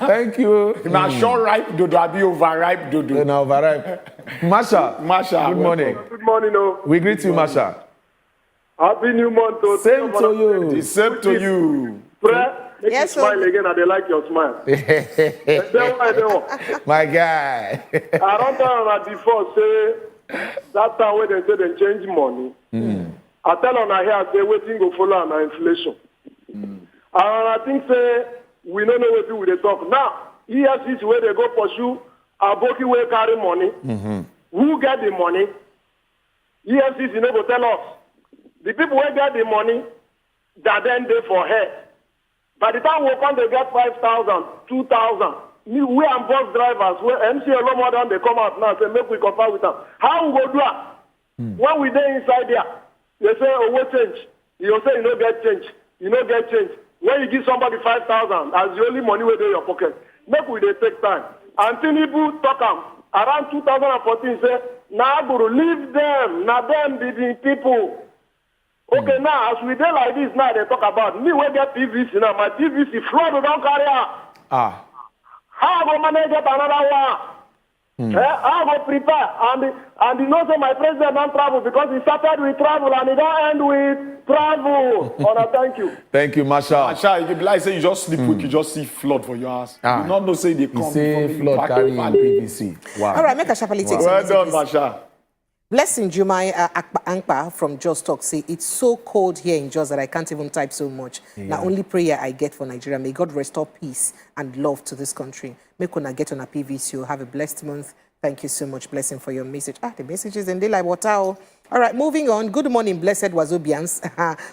Thank you.
Now sure ripe dodo, I be overripe dodo.
Now overripe. Masha. Good morning.
Good morning, no.
We greet you, Masha.
Happy New Month.
Same to you.
The same to you.
Make you smile again, and they like your smile.
My guy.
I don't tell her before, say, that time when they say they change money. I tell her here, say, waiting go follow on inflation. And I think, say, we don't know what to do with the talk. Now, EFCC where they go pursue, Aboki will carry money. Who get the money? EFCC never tell us. The people who get the money, that then they for her. By the time we come, they get 5,000, 2,000. We and bus drivers, where MC Oluomo down, they come out now and say, make we compare with them. How we go do that? When we there inside there, They say, oh, what change? You say you don't get change. You don't get change. When you give somebody 5,000 as the only money within your pocket, make we they take time. And Tinubu talk around 2014 say, now guru leave them, now them be the people. Okay, now as we dey like this, now they talk about me when get PVC now, my PVC flood don't carry out.
Ah.
How I go manage get another one? How I go prepare? And you know say my president don't travel because he started with travel and he don't end with travel. Thank you.
Thank you, Marshal.
Marshal, you be like say you just sleep quick, you just see flood for your house. You not know say they come.
You say flood carry PVC. Wow.
All right, make a sharply take
Well done, Marshal.
Blessing Jumai Ankpa from Jos Talk say, it's so cold here in Jos that I can't even type so much. Now only prayer I get for Nigeria. May God restore peace and love to this country. Make una get on a PVC. Have a blessed month. Thank you so much, Blessing, for your message. The messages in daylight water. All right, moving on. Good morning, blessed Wazobians.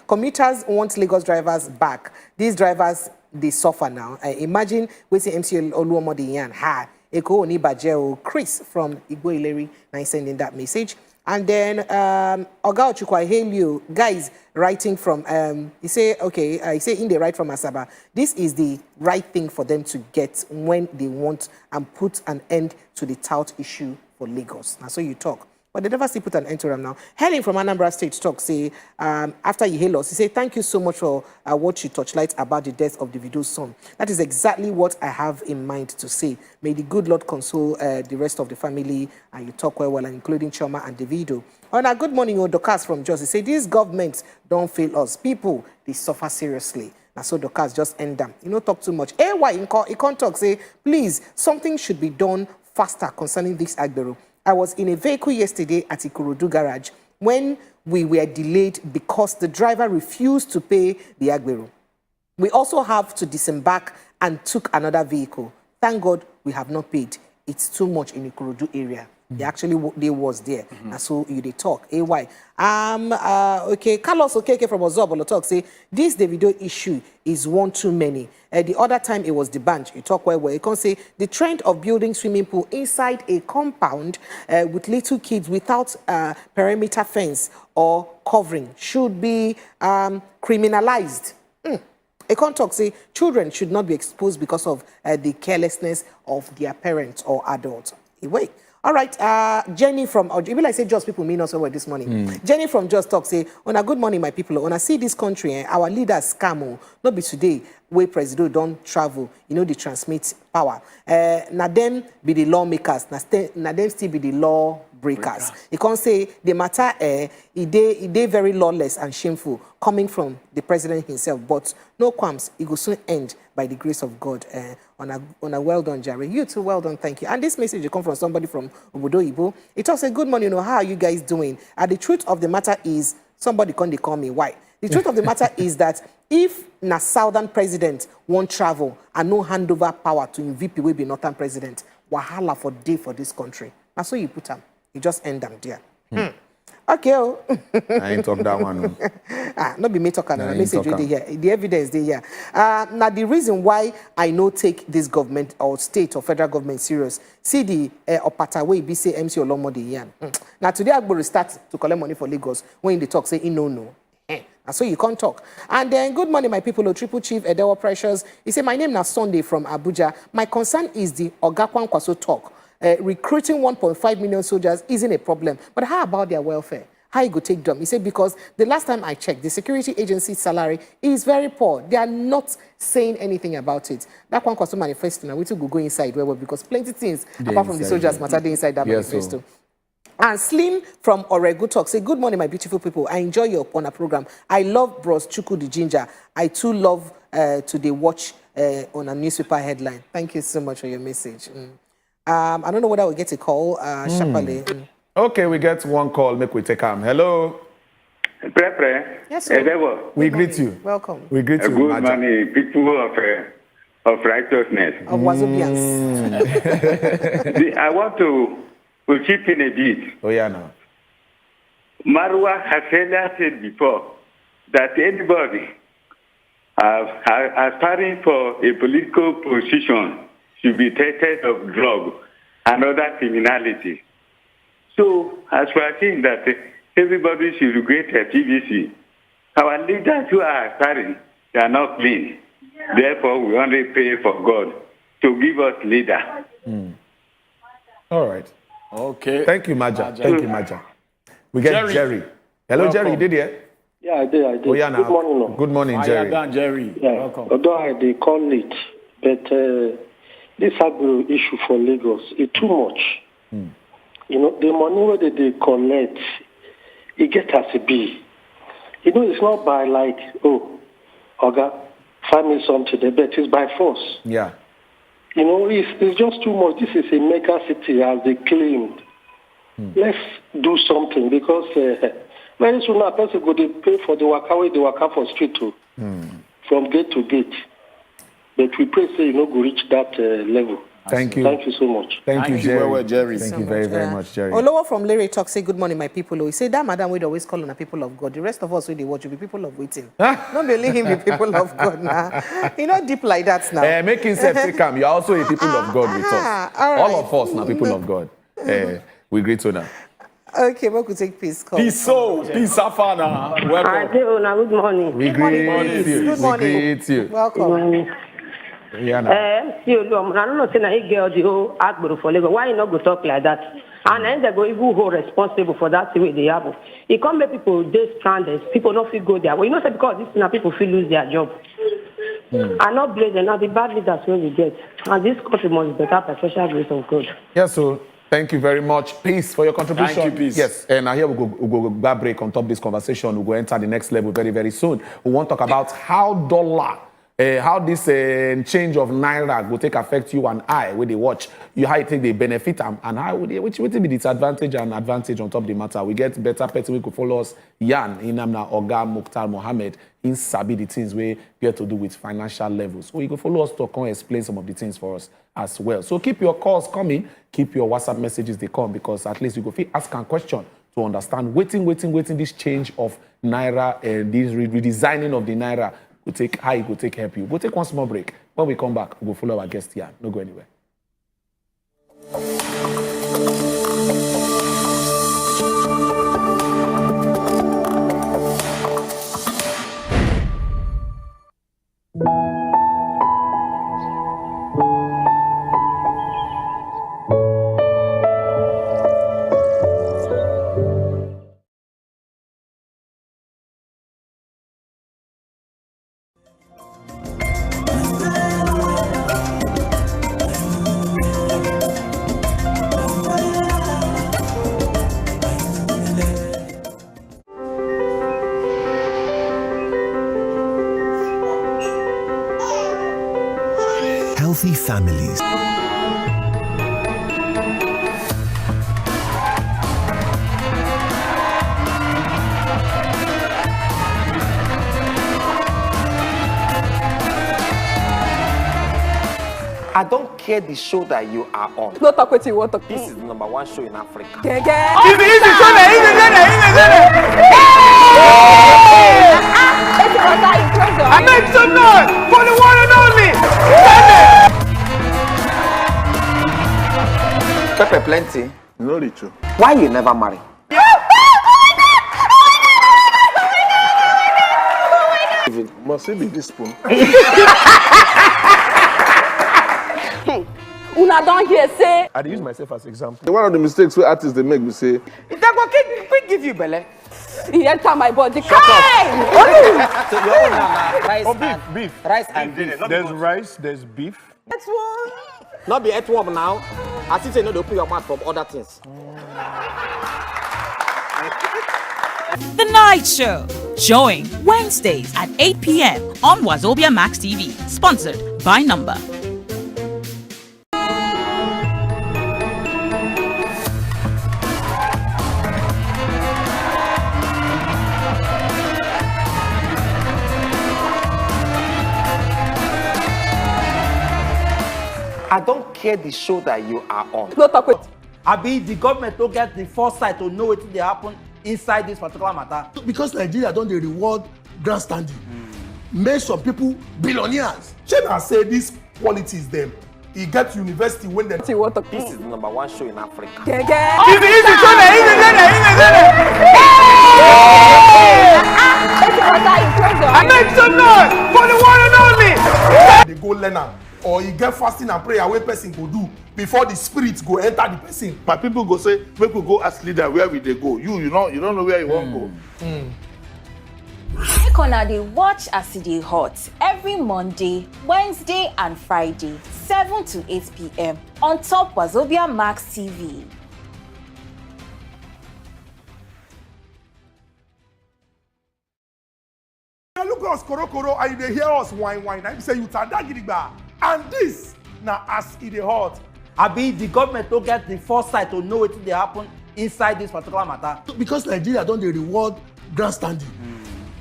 Commuters want Lagos drivers back. These drivers, they suffer now. Imagine we see MC Oluomodiyan. Eko Oni Bajeo Chris from Igbo Ileri now sending that message. And then Oga Ochukwu, I hail you guys writing from he say he say in the right from Asaba. This is the right thing for them to get when they want and put an end to the tout issue for Lagos. Now so you talk. But they never see put an end to them now. Helen from Anambra State talk say, after you hail us, he say, thank you so much for what you touchlight about the death of Davido's son. That is exactly what I have in mind to say. May the good Lord console the rest of the family, and you talk well, including Choma and Davido. Good morning, Odokas from Jos. He say, these governments don't fail us. People, they suffer seriously. Now, so Dokas just end them. You know, talk too much. He can't talk, say, please, something should be done faster concerning this Agbero. I was in a vehicle yesterday at Ikorodu garage when we were delayed because the driver refused to pay the Agbero. We also have to disembark and took another vehicle. Thank God we have not paid. It's too much in Ikorodu area. They was there. And so they talk. AY. Carlos Okeke from Wazobia talk say this Davido issue is one too many. The other time it was the bunch. You talk well. You can say the trend of building swimming pool inside a compound with little kids without perimeter fence or covering should be criminalized. A talk say children should not be exposed because of the carelessness of their parents or adults. Wait. All right, Jenny from, even like say just people mean us over this morning. Jenny from Just Talk say, good morning, my people. When I see this country, our leaders scam, not be today, where president don't travel, they transmit power. Now them be the lawmakers, now them still be the law breakers. You can't say the matter, they very lawless and shameful coming from the president himself, but no qualms, it will soon end by the grace of God. On a well done, Jerry. You too, well done, thank you. And this message will come from somebody from Obodo Ibo. It also say, good morning, how are you guys doing? And the truth of the matter is, somebody can't call me, why? The truth of the matter is that if na southern president won't travel and no handover power to VP will be northern president, wahala for day for this country. That's so you put them. You just end them there. Okay.
I ain't talk that one.
Not be me talking. The message they here. The evidence they here. Now the reason why I no take this government or state or federal government serious. See the Opatawe be say MC Olomode yan. Now today I will start to collect money for Lagos when they talk say no. And so you can't talk. And then good morning, my people. Triple Chief Edewa Precious. He said my name now Sunday from Abuja. My concern is the Ogakwan Kwaso talk. Recruiting 1.5 million soldiers isn't a problem. But how about their welfare? How you go take them? He said, because the last time I checked, the security agency's salary is very poor. They are not saying anything about it. That one was manifesto. Now we too go inside because plenty things apart from the soldiers matter inside that manifesto. And Slim from Oregu Talk say, good morning, my beautiful people. I enjoy your on a program. I love Bros Chuku the Ginger. I too love to watch on a newspaper headline. Thank you so much for your message. I don't know whether we get a call. Shapale.
Okay, we get one call. Make we take him. Hello.
Yes, sir.
We greet you.
Welcome.
We greet you.
Good morning, people of righteousness.
Of Wazobians.
I want to chip in a bit.
Oh, yeah, no.
Marwa has said before that anybody aspiring for a political position should be treated of drug and other criminality. So, as we are seeing that everybody should regret PVC. Our leaders who are aspiring, they are not clean. Therefore, we only pray for God to give us leader.
All right.
Okay.
Thank you, Maja. Thank you, Maja. We get Jerry. Hello,
Welcome.
Jerry. You did it?
Yeah, I did.
Oh, yeah, now.
Good morning. No.
Good morning, Jerry.
Jerry.
Yeah.
Welcome.
Although they call it, but this agro issue for Lagos is too much. You know, the money where they collect, it gets as a bill. You know, it's not by like, oh, Oga, find me something, but it's by force.
Yeah.
You know, it's just too much. This is a mega city, as they claimed. Let's do something, because very soon a person go to pay for the waka for street too, from gate to gate. But we pray say you know go reach that level.
Thank you.
Thank you so much.
Thank you, Jerry.
Well, Jerry.
Thank you very, very much, Jerry.
Olowo from Leary talk say good morning, my people. He say that madam we always call on the people of God. The rest of us we dey watch will be people of waiting. Don't believe him be people of God now. You know deep like that now.
Make himself take calm. You are also a people of God with us. All of us now people of God. We greet you now.
Okay, we could take peace call.
Peace, Afana. Welcome.
Good morning.
We greet you.
Good morning.
We greet you.
Welcome.
Yeah, now.
I don't know, say he get the whole Agbero for Lagos. Why you not go talk like that? And then they go even hold responsible for that thing they happen. It can't make people they stranded. People not feel go there. Well, you know, say because this now people feel lose their job. I not blame them. Now the bad leaders when we get. And this country must be better by special grace of God.
Yes, so thank you very much. Peace for your contribution.
Thank you, Peace.
Yes, and now here we go back break on top of this conversation. We'll go enter the next level very, very soon. We want to talk about how this change of Naira will take affect you and I when they watch you, how you take the benefit and how which will be the disadvantage and advantage on top of the matter. We get better person we could follow us Yan Inamna Oga Mukhtar Mohammed in Sabi the things we get to do with financial levels. So you can follow us to come explain some of the things for us as well. So keep your calls coming, keep your WhatsApp messages they come, because at least you go fit ask a question to understand waiting this change of Naira and this redesigning of the Naira will take how it will take help you. We'll take one small break. When we come back, we'll follow our guest here. No go anywhere.
Healthy families.
I don't care the show that you are on.
No talk with you, what talk.
This is the #1 show in Africa.
Easy,
I make some noise for the one and only. Pepper plenty.
No richo.
Why you never marry?
Must it be this spoon?
Una don't hear say.
I use myself as example. One of the mistakes we artists they make, we say,
If that go quick give you belly.
He enter my body.
So your own rice
beef.
Rice and beef.
There's rice, there's beef.
That's one.
Not be earthworm now. I still say no, they open your mouth from other things.
The Night Show, showing Wednesdays at 8 p.m. on Wazobia Max TV, sponsored by Number.
I don't care the show that you are on.
No talk with.
I be the government to get the foresight to know what they happen inside this particular matter.
Because Nigeria don't they reward grandstanding, make some people billionaires.
Shey I say this politics them. He get university when they.
See what talk.
This is the #1 show in Africa.
Easy,
learn am, or you get fasting and prayer wey person go do before the spirit go enter the person.
My people go say, make we go as leader where we they go. You don't know where you want go.
Make una dey watch as e dey hot every Monday, Wednesday and Friday, 7 to 8 p.m. on top Wazobia Max TV.
Look us korokoro and you dey hear us whine. I say you tada gidigba. And this na as e dey hot.
Abi the government don't get the foresight to know wetin dey happen inside this particular matter.
Because Nigeria don dey reward grandstanding.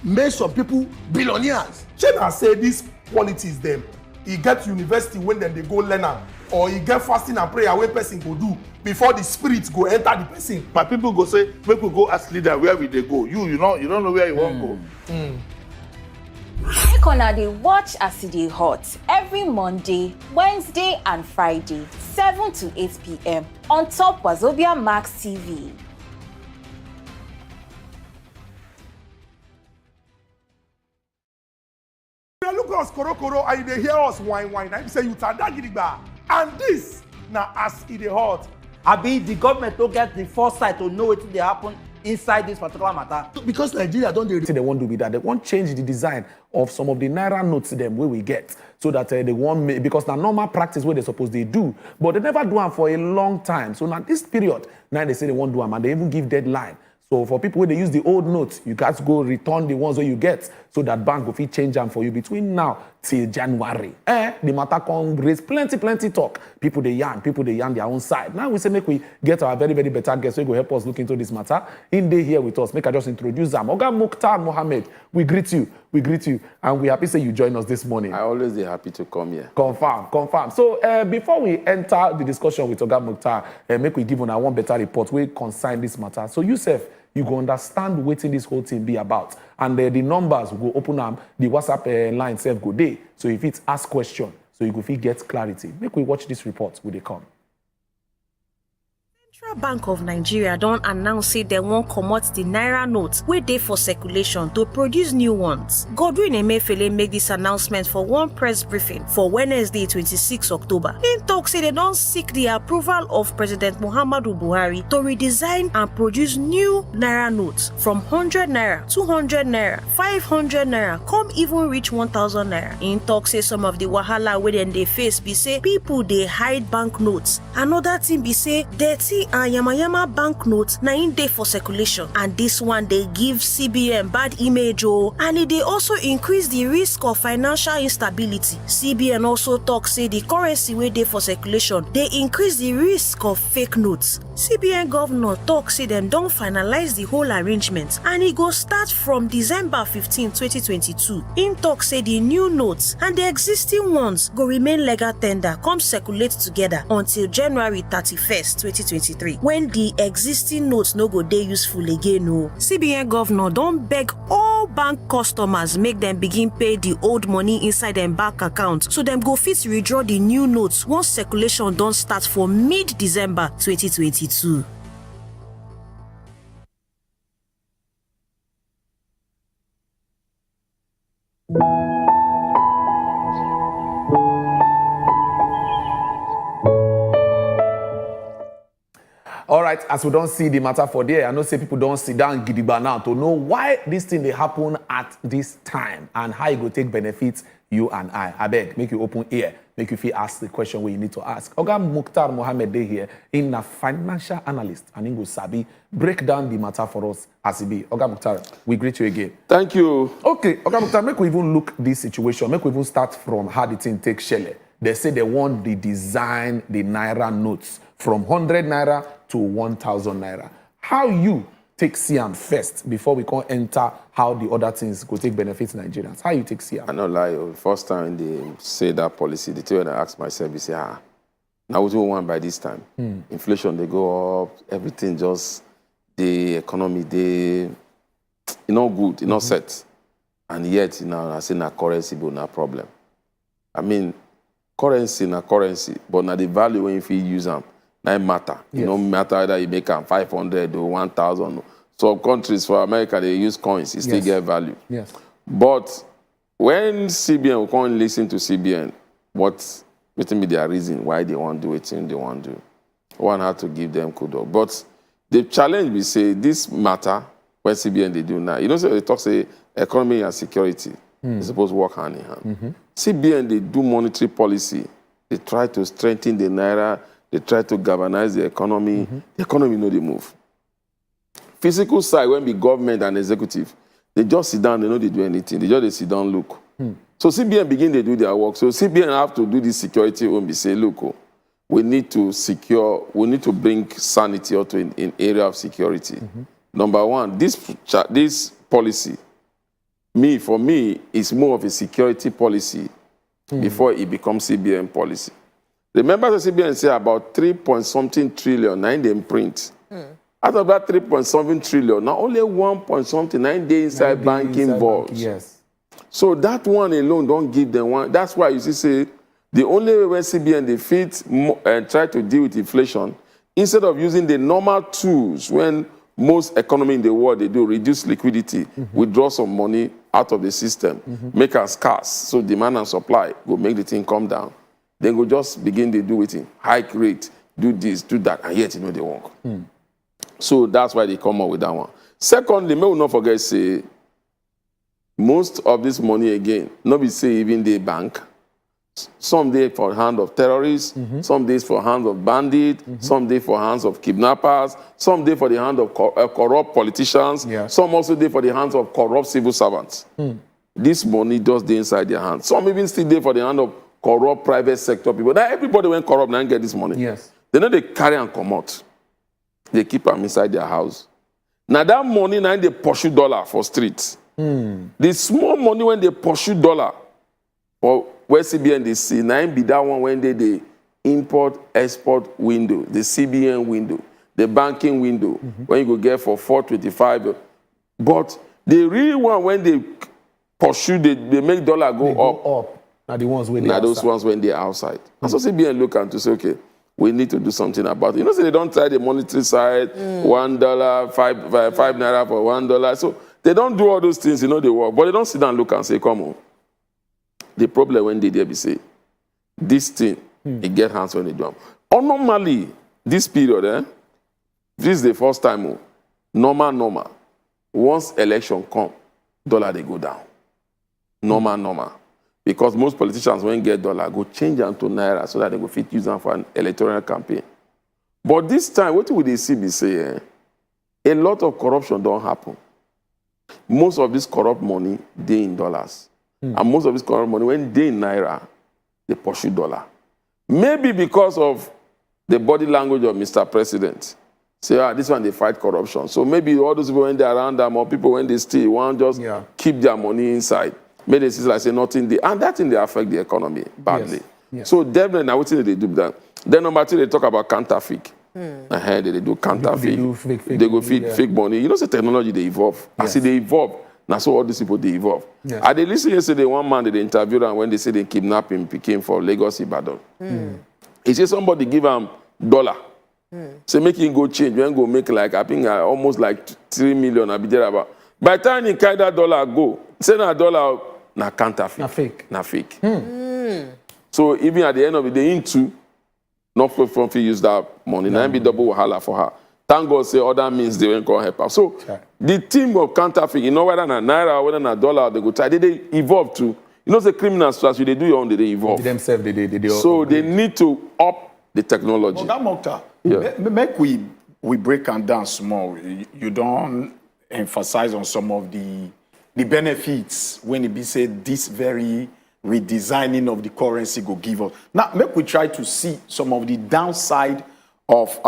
Make some people billionaires.
Shey na say this politics dem, e get university when dem dey go learn am, or e get fasting and prayer wey person go do before the spirit go enter the person.
My people go say, make we go as leader where we they go. You don't know where you want go.
Make una dey watch as e dey hot every Monday, Wednesday and Friday, 7 to 8 p.m. on top Wazobia Max TV.
Look us korokoro and you dey hear us whine. I say you tada gidigba. And this na as e dey hot.
Abi the government don't get the foresight to know wetin dey happen inside this particular matter.
Because Nigeria don't dey.
They won't do with that. They won't change the design of some of the Naira notes them where we get, so that they won't because now normal practice where they suppose they do, but they never do them for a long time. So now this period, now they say they won't do them, and they even give deadline. So for people where they use the old notes, you guys go return the ones that you get, so that bank will fit change them for you between now till January. The matter can raise plenty talk. People they yarn their own side. Now we say make we get our very better guest who will help us look into this matter. In day here with us, make I just introduce them. Oga Mukhtar Mohammed, we greet you, and we happy say you join us this morning.
I always be happy to come here.
Confirm. So before we enter the discussion with Oga Mukhtar, make we give on one better report we consign this matter. So Yusuf, you go understand what this whole thing be about. And the numbers will go open up, the WhatsApp line self go day. So if it's ask question, so you go fit get clarity. Make we watch this report when they come.
Central Bank of Nigeria don announce say they won't comot the Naira notes wey dey for circulation to produce new ones. Godwin Emefiele make this announcement for one press briefing for Wednesday 26 October. Im tok say they don't seek the approval of President Muhammadu Buhari to redesign and produce new Naira notes from 100 Naira, 200 Naira, 500 Naira, come even reach 1,000 Naira. Im tok say some of the wahala wey dem dey face be say people dey hide banknotes. Another thing be say dirty and yamayama banknotes na in dey for circulation, and this one dey give CBN bad image and it dey also increase the risk of financial instability. CBN also talk say the currency wey dey for circulation dey increase the risk of fake notes. CBN governor talk say dem don finalize the whole arrangement and e go start from December 15, 2022. Im talk say the new notes and the existing ones go remain legal tender come circulate together until January 31st, 2023, when the existing notes no go dey useful again. CBN governor don beg all bank customers make them begin pay the old money inside dem bank account so dem go fit withdraw the new notes once circulation don start for mid-December 2022.
All right, as we don't see the matter for there, I know say people don't sit down gidigba now to know why this thing they happen at this time and how it go take benefits you and I beg, make you open ear, make you feel ask the question where you need to ask. Oga Mukhtar Mohammed dey here in a financial analyst and Ingo Sabi break down the matter for us as it be. Oga Mukhtar, we greet you again.
Thank you.
Okay, Oga Mukhtar, make we even look this situation, make we even start from how the thing take shell. They say they want the design the Naira notes from 100 Naira to 1,000 Naira. How you take CM first before we can enter how the other things go take benefits Nigerians? How you take CM?
I know, like, first time they say that policy, the thing when I ask myself, they say, now what do we want by this time? Inflation, they go up, everything just, the economy, they, not good, not set. And yet, I say, na currency, but no problem. I mean, currency, na currency, but now the value when you use them, no matter. Yes. You know, matter whether you make them 500 or 1,000. Some countries for America, they use coins, it still get value.
Yes.
But when CBN, we can't listen to CBN, what be their reason why they want to do it and they want to do. One had to give them kudos. But the challenge we say this matter what CBN they do now. You know, so they talk say economy and security. They're supposed to work hand in hand. CBN they do monetary policy. They try to strengthen the Naira. They try to galvanize the economy. The economy know they move. Physical side, when the government and executive, they just sit down, they know they do anything. They just sit down, look. So CBN begin to do their work. So CBN have to do this security when we say, look, we need to secure, we need to bring sanity out in area of security. Number one, this policy, for me, is more of a security policy before it becomes CBN policy. Remember the CBN say about 3-point-something trillion, 9 they print. Out of that 3-point-something trillion, now only 1-point-something, 9 days inside banking vaults.
Yes.
So that one alone don't give them one. That's why you see, say, the only way when CBN they fit and try to deal with inflation, instead of using the normal tools when most economy in the world they do, reduce liquidity, withdraw some money out of the system, make us scarce, so demand and supply go make the thing come down. Then go just begin to do it in hike rate, do this, do that, and yet you know they work. So that's why they come up with that one. Secondly, may we not forget, say, most of this money again, not be say even the bank, some day for hand of terrorists, some days for hands of bandits, some day for hands of kidnappers, some day for the hand of corrupt politicians, some also day for the hands of corrupt civil servants. This money just dey inside their hands. Some even still day for the hand of corrupt private sector people. Now everybody when corrupt now get this money.
Yes.
They know they carry and come out. They keep them inside their house. Now that money now they pursue dollar for streets. The small money when they pursue dollar for where CBN they see, now be that one when they import-export window, the CBN window, the banking window, when you go get for 425. But the real one when they pursue, they make dollar go up.
Now the ones when
now those ones when they're outside. And so CBN look and to say, okay, we need to do something about it. You know, so they don't try the monetary side, $1, five Naira for $1. So they don't do all those things, you know, they work. But they don't sit down and look and say, come on. The problem when they be say, this thing, it get hands when they do them. Or normally, this period, this is the first time, normal. Once election come, dollar they go down. Normal. Because most politicians, when get dollar, go change them to Naira so that they go fit use them for an electoral campaign. But this time, what would they see be say? A lot of corruption don't happen. Most of this corrupt money, they in dollars. And most of this corrupt money, when they in Naira, they pursue dollar. Maybe because of the body language of Mr. President. Say, this one, they fight corruption. So maybe all those people, when they're around them, or people, when they steal, want just keep their money inside. Maybe they see like say nothing there. And that thing, they affect the economy badly.
Yes.
So definitely, now what they do that. Then number two, they talk about counterfeit. They do counterfeit. They go feed fake money. You know, the technology, they evolve. I see they evolve. Now, so all these people, they evolve.
Yes.
I did listen yesterday, one man, they interviewed him when they say they kidnapped him, became for Lagos, Ibadan. He said somebody give him $1. Say make him go change. When go make like, I think almost like 3 million. I be there about. By the time he carry that dollar go, say na $1, na counterfeit. Na fake. So even at the end of the day, into not from use that money. Now be double wahala for her. Thank God say other means they won't go help her. So the team of counterfeit, you know, whether na Naira, whether na dollar, they go try. They evolve too. You know, the criminals, as they do your own, they evolve.
Themselves, they
so they need to up the technology.
Mokta, make we break and down small. You don't emphasize on some of the benefits when it be said this very redesigning of the currency go give us. Now, make we try to see some of the downside of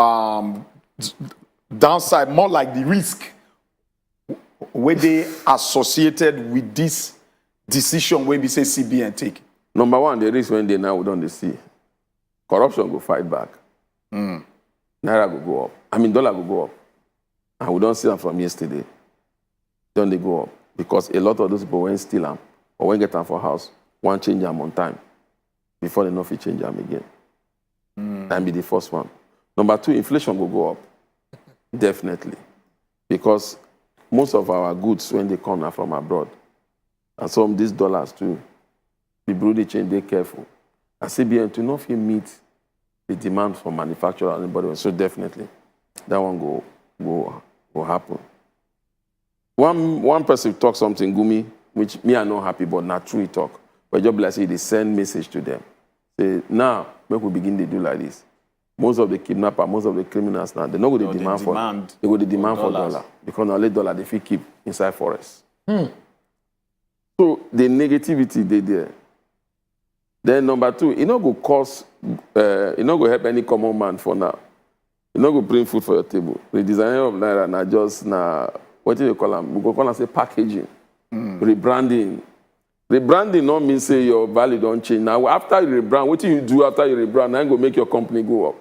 more like the risk where they associated with this decision when we say CBN take.
Number one, the risk when they now don't see. Corruption go fight back. Naira go up. I mean, dollar go up. And we don't see them from yesterday. Don't they go up? Because a lot of those people when steal them or when get them for house, want change them on time before they know if you change them again. That be the first one. Number two, inflation will go up. Definitely. Because most of our goods, when they come are from abroad, and some of these dollars too, the Brunei change, they're careful. And CBN to not meet the demand for manufacturer and anybody else. So definitely, that one go happen. One person talk something, Gumi, which me are not happy, but not true he talk. But just like say they send message to them. Say, now, make we begin to do like this. Most of the kidnappers, most of the criminals now, they know what they demand for. They go to demand for dollar. Because now let dollar they fit keep inside forest. So the negativity they there. Then number two, it not go cause, it not go help any common man for now. It not go bring food for your table. The designer of Naira now just now, what do you call them? We go call them say packaging, rebranding. Rebranding not mean say your value don't change. Now after you rebrand, what do you do after you rebrand? Now you go make your company go up.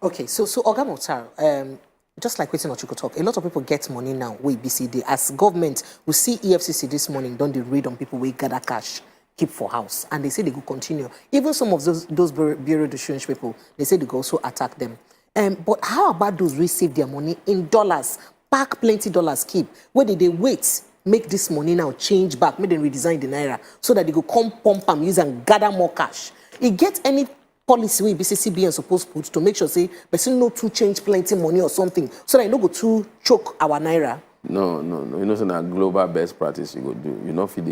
Okay,
so Oga Mokhtar, just like waiting on you could talk, a lot of people get money now. We BCD as government, we see EFCC this morning. Don't they read on people we gather cash, keep for house, and they say they go continue. Even some of those bureau de change people, they say they go also attack them. But how about those receive their money in dollars, pack plenty dollars, keep? Where did they wait? Make this money now change back, make them redesign the Naira so that they go come pump and use and gather more cash. It get any policy we BCCBN supposed put to make sure say person no to change plenty money or something so that you no go to choke our Naira.
No. You know, it's a global best practice you go do. You know, for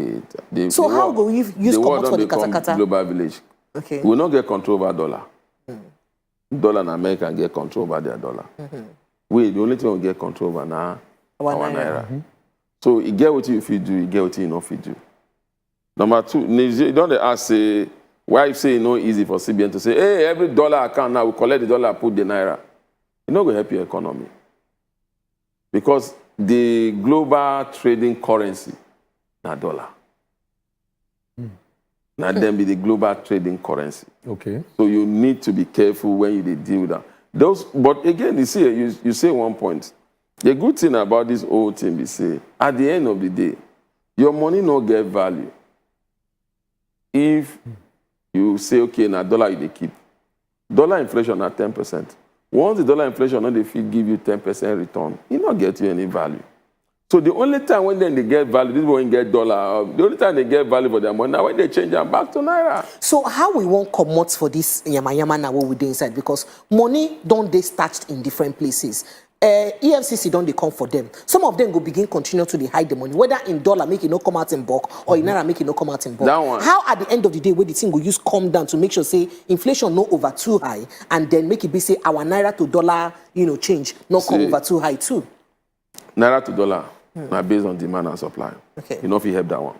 so how go we use comment for the katakata?
Global village.
Okay.
We will not get control over dollar. Dollar in America get control over their dollar. The only thing we get control over now our Naira. So you get what you do, you get what you not do. Number two, you don't ask say why you say it's not easy for CBN to say, hey, every dollar account now we collect the dollar, put the Naira. It's not going to help your economy. Because the global trading currency, not dollar. Now then be the global trading currency.
Okay.
So you need to be careful when you deal with that. But again, you say one point. The good thing about this whole thing is say, at the end of the day, your money not get value. If you say, okay, now dollar you they keep. Dollar inflation at 10%. Once the dollar inflation, they give you 10% return, it not get you any value. So the only time when then they get value, this won't get dollar. The only time they get value for their money, now when they change them back to Naira.
So how we won't commot for this yama now what we do inside? Because money don't they starched in different places. EFCC don't they come for them. Some of them go begin continue to hide the money, whether in dollar make it no come out in bulk or in Naira make it no come out in bulk. How at the end of the day, where the thing will use come down to make sure say inflation no over too high, and then make it be say our Naira to dollar change not come over too high too.
Naira to dollar. Now based on demand and supply.
Okay.
You know if you help that one.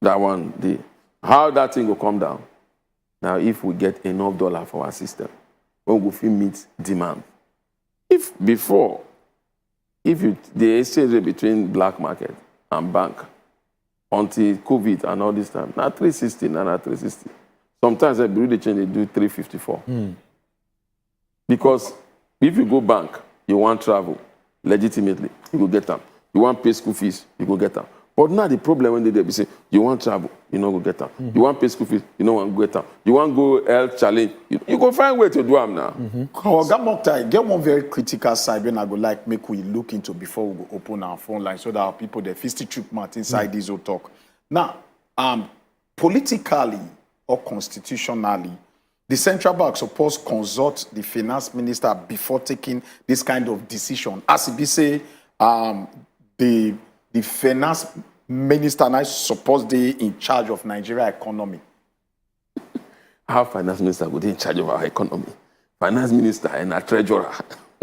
That one, how that thing will come down. Now if we get enough dollar for our system, when we will meet demand. If before, the exchange rate between black market and bank until COVID and all this time, now 360, now 360. Sometimes they do the change, they do 354. Because if you go bank, you want travel. Legitimately, you go get them. You want pay school fees, you go get them. But now the problem when they say, you want travel, you know go get them. You want pay school fees, you know want go get them. You want go health challenge, you go find way to do them now.
Oga Mokhtar, get one very critical side when I go like make we look into before we go open our phone line so that our people they fist troop mat inside this whole talk. Now, politically or constitutionally, the central bank supposed consult the finance minister before taking this kind of decision. As it be say, the finance minister now supposed to be in charge of Nigeria economy.
How finance minister would be in charge of our economy? Finance minister and a treasurer.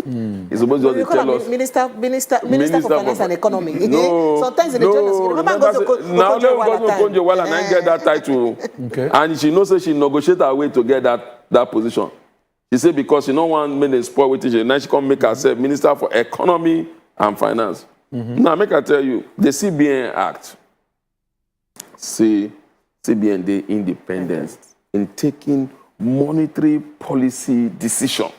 He's supposed to tell us.
Minister for Finance and Economy.
No,
sometimes in the journals,
now let go and I get that title. Okay. And she knows that she negotiate her way to get that position. She said because she no want me to spoil with it. Now she come make herself Minister for Economy and Finance. Now make her tell you the CBN Act. See CBN the independence in taking monetary policy decision.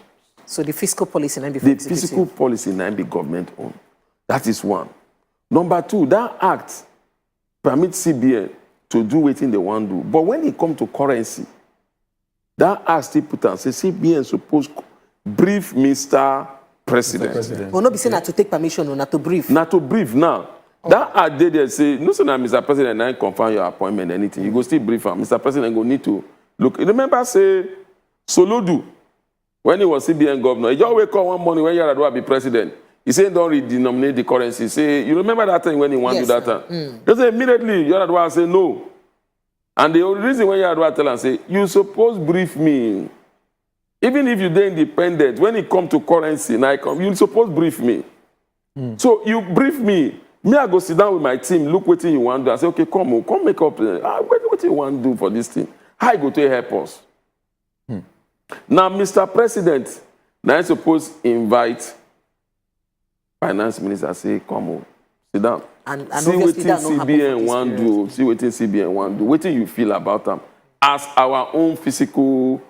So the fiscal policy and
the fiscal policy and the government own. That is one. Number two, that act permits CBN to do what they want to do. But when it comes to currency, that act still put and say CBN supposed to brief Mr. President.
Well, not be saying not to take permission or not to brief.
Not to brief now. That are they say, no, sir, Mr. President, I confirm your appointment, anything. You go still brief him. Mr. President go need to look. Remember, say, Soludo, when he was CBN governor, he just wake up one morning when Yaradua be president. He said, don't redenominate the currency. Say, you remember that time when he wanted to do that time? Just immediately, Yaradua say no. And the reason when Yaradua tell him, say, you suppose brief me. Even if you're independent, when it come to currency, you suppose brief me. So you brief me. Me, I go sit down with my team, look what you want to do. I say, okay, come make up. What you want to do for this thing? How you go to help us? Now, Mr. President, now I suppose invite finance minister, say, come on, sit down.
And
see what CBN want do. See what CBN want do. What do you feel about them? As our own physical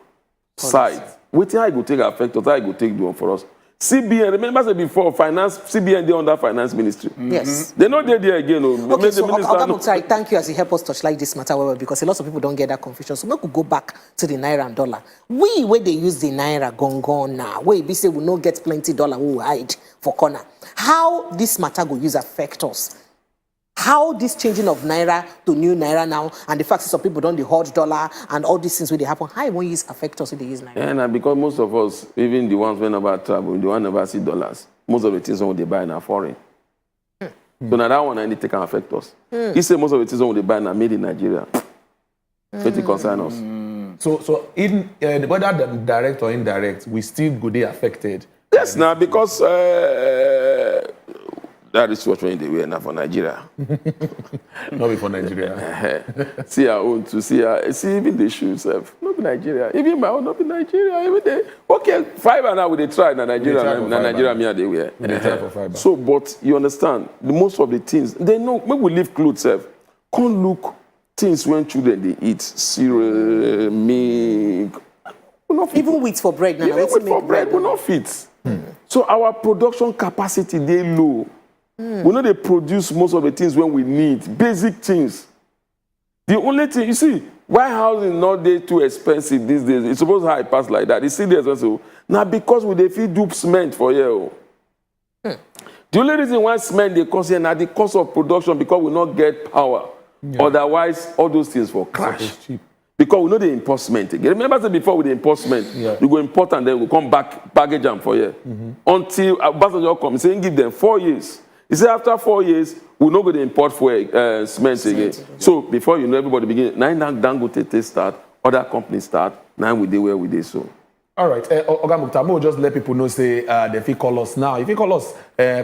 side. What I go take affect us, I go take do for us. CBN, remember say before finance, CBN they under finance ministry.
Yes.
They're not there again.
Okay, so Oga, thank you as you help us touchlight this matter well, because a lot of people don't get that confusion. So we could go back to the Naira and dollar. Where they use the Naira gone now, where we say we no get plenty dollar, we will hide for corner. How this matter go use affect us? How this changing of Naira to new Naira now, and the fact that some people don't hold dollar and all these things when they happen, how it won't use affect us when they use Naira?
And because most of us, even the ones when about travel, the one never see dollars, most of the things when they buy are foreign. So now that one I need to can affect us. He say most of the things when they buy are made in Nigeria. Pretty concern us.
So in whether direct or indirect, we still go be affected.
Yes, now because that is what we're doing now for Nigeria.
Not be for Nigeria.
See our own to see even the shoes self. Not be Nigeria. Even my own not be Nigeria. Every day. Okay, fiber now they try in Nigeria. Nigeria me they wear.
They try for fiber.
So, but you understand, most of the things they know. When we leave clothes self, can't look things when children they eat cereal, milk.
Even wheat for bread now.
Even wheat for bread will not fit. So our production capacity they low. We know they produce most of the things when we need, basic things. The only thing, you see, why housing not they too expensive these days? It's supposed to high pass like that. It's still expensive. Now because we they feed dupe cement for you. The only reason why cement they cost here now the cost of production because we not get power. Otherwise, all those things for crash. Because we know they import cement again. Remember that before we import cement, you go import and then we come back, package them for you. Until Abasanjo come, saying give them 4 years. He said after 4 years, we're not going to import for cement again. So before you know, everybody begin. Now Dangote start, other companies start. Now we do where we do so.
All right, Oga Muktamo, just let people know, say, if you call us now. If you call us,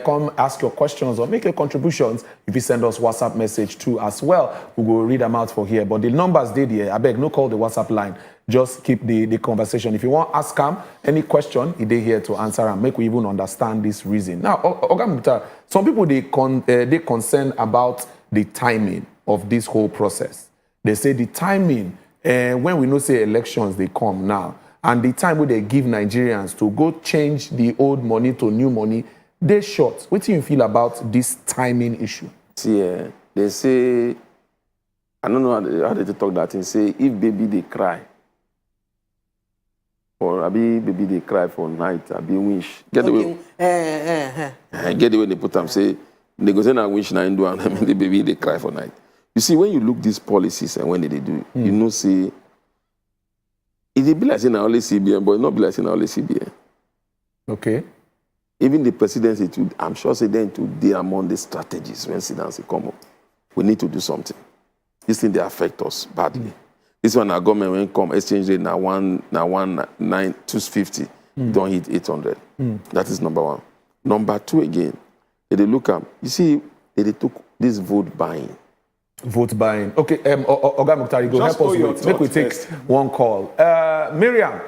come ask your questions or make your contributions. If you send us WhatsApp message too as well, we will read them out for here. But the numbers did here. I beg, no call the WhatsApp line. Just keep the conversation. If you want to ask him any question, he is here to answer and make we even understand this reason. Now, Oga Mukta, some people, they concerned about the timing of this whole process. They say the timing, when we know, say, elections, they come now, and the time where they give Nigerians to go change the old money to new money, they short. What do you feel about this timing issue?
See, they say, I don't know how they talk that thing, say, if baby they cry, or baby they cry for night, wish. Get the way. Get the way they put them, say, they go say na wish na do, and the baby they cry for night. You see, when you look these policies and when they do it, you know, say, it be like saying only CBN, but it not be like saying only CBN.
Okay.
Even the presidency, I'm sure, say then to be among the strategies when Sidans come up. We need to do something. This thing they affect us badly. This one, our government when come exchange rate now 250, don't hit 800. That is number one. Number two again, they look at, you see, they took this vote buying.
Vote buying. Okay, Oga Muktari, go help us with. Make we take one call. Miriam.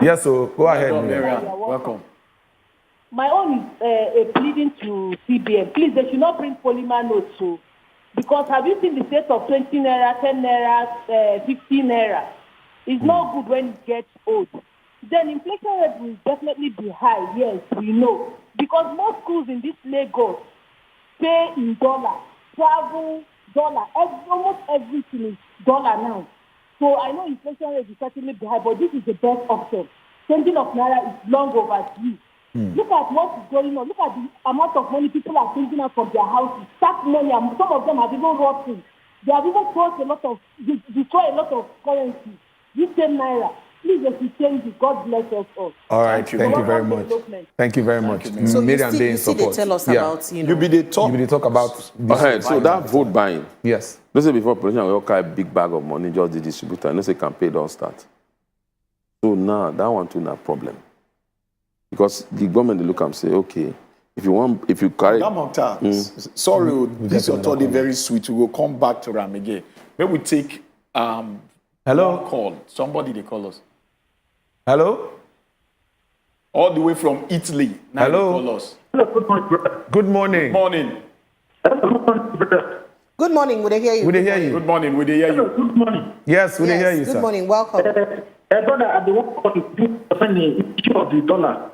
Yes, so go ahead, Miriam.
Welcome. My own is a pleading to CBN. Please, they should not bring polymer notes too. Because have you seen the state of 20 naira, 10 naira, 15 naira? It's not good when it gets old. Then inflation rate will definitely be high, yes, we know. Because most schools in this Lagos pay in dollar, travel, dollar. Almost everything is dollar now. So I know inflation rate will certainly be high, but this is the best option. Changing of Naira is long overdue. Look at what is going on. Look at the amount of money people are taking out from their houses. Tax money, and some of them have even rotting. They have even destroyed a lot of currency. This same Naira. Please, if you change it, God bless us all.
All right, thank you very much. Thank you very much.
So
Miriam,
you see they tell us about, you know.
You be the talk about this.
Ahead. So that vote buying.
Yes.
Let's say before politicians will carry a big bag of money, just the distributor. And let's say campaign don't start. So now that one too not problem. Because the government they look and say, okay, if you carry
sorry, this your thought is very sweet. We will come back to Ram again. Maybe we take
hello
call. Somebody they call us.
Hello?
All the way from Italy. Now
Hello?
they call us.
Good morning.
Good morning.
Good morning, would they hear you?
Would they hear you?
Good morning, would they hear you?
Good morning.
Yes, would they hear you,
Good
sir?
morning, welcome.
Brother, at the one point, the issue of the dollar.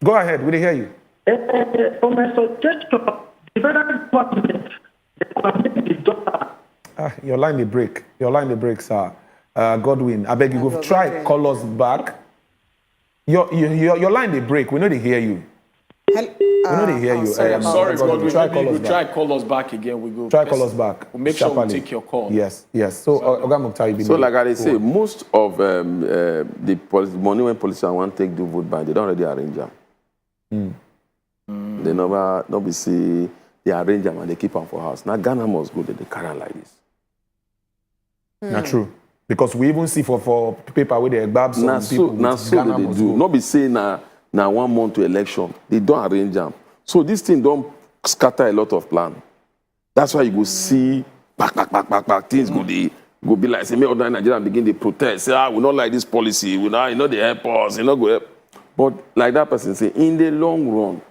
Go ahead, would they hear you?
From a suggestion, the federal government, the dollar.
Your line will break. Your line will break, sir. Godwin, I beg you, go try call us back. Your line they break. We know they hear you. We know they hear you.
Sorry, Godwin.
Try
Try call us back again. We go.
Try call us back.
We'll make sure we
sharply.
take your call.
Yes, yes. So, Oga Mukhtar,
so like I say, most of the money when politicians want to take the vote by, they don't already arrange them. They never be see they arrange them and they keep them for house. Now Ghana must go, they carry on like this.
Not true. Because we even see for paper where they grab some people.
Now so they do. Not be saying now 1 month to election. They don't arrange them. So this thing don't scatter a lot of plan. That's why you go see back. Things go be like say, other Nigerians begin to protest. Say, we not like this policy. We not, they help us. Go help. But like that person say, in the long run,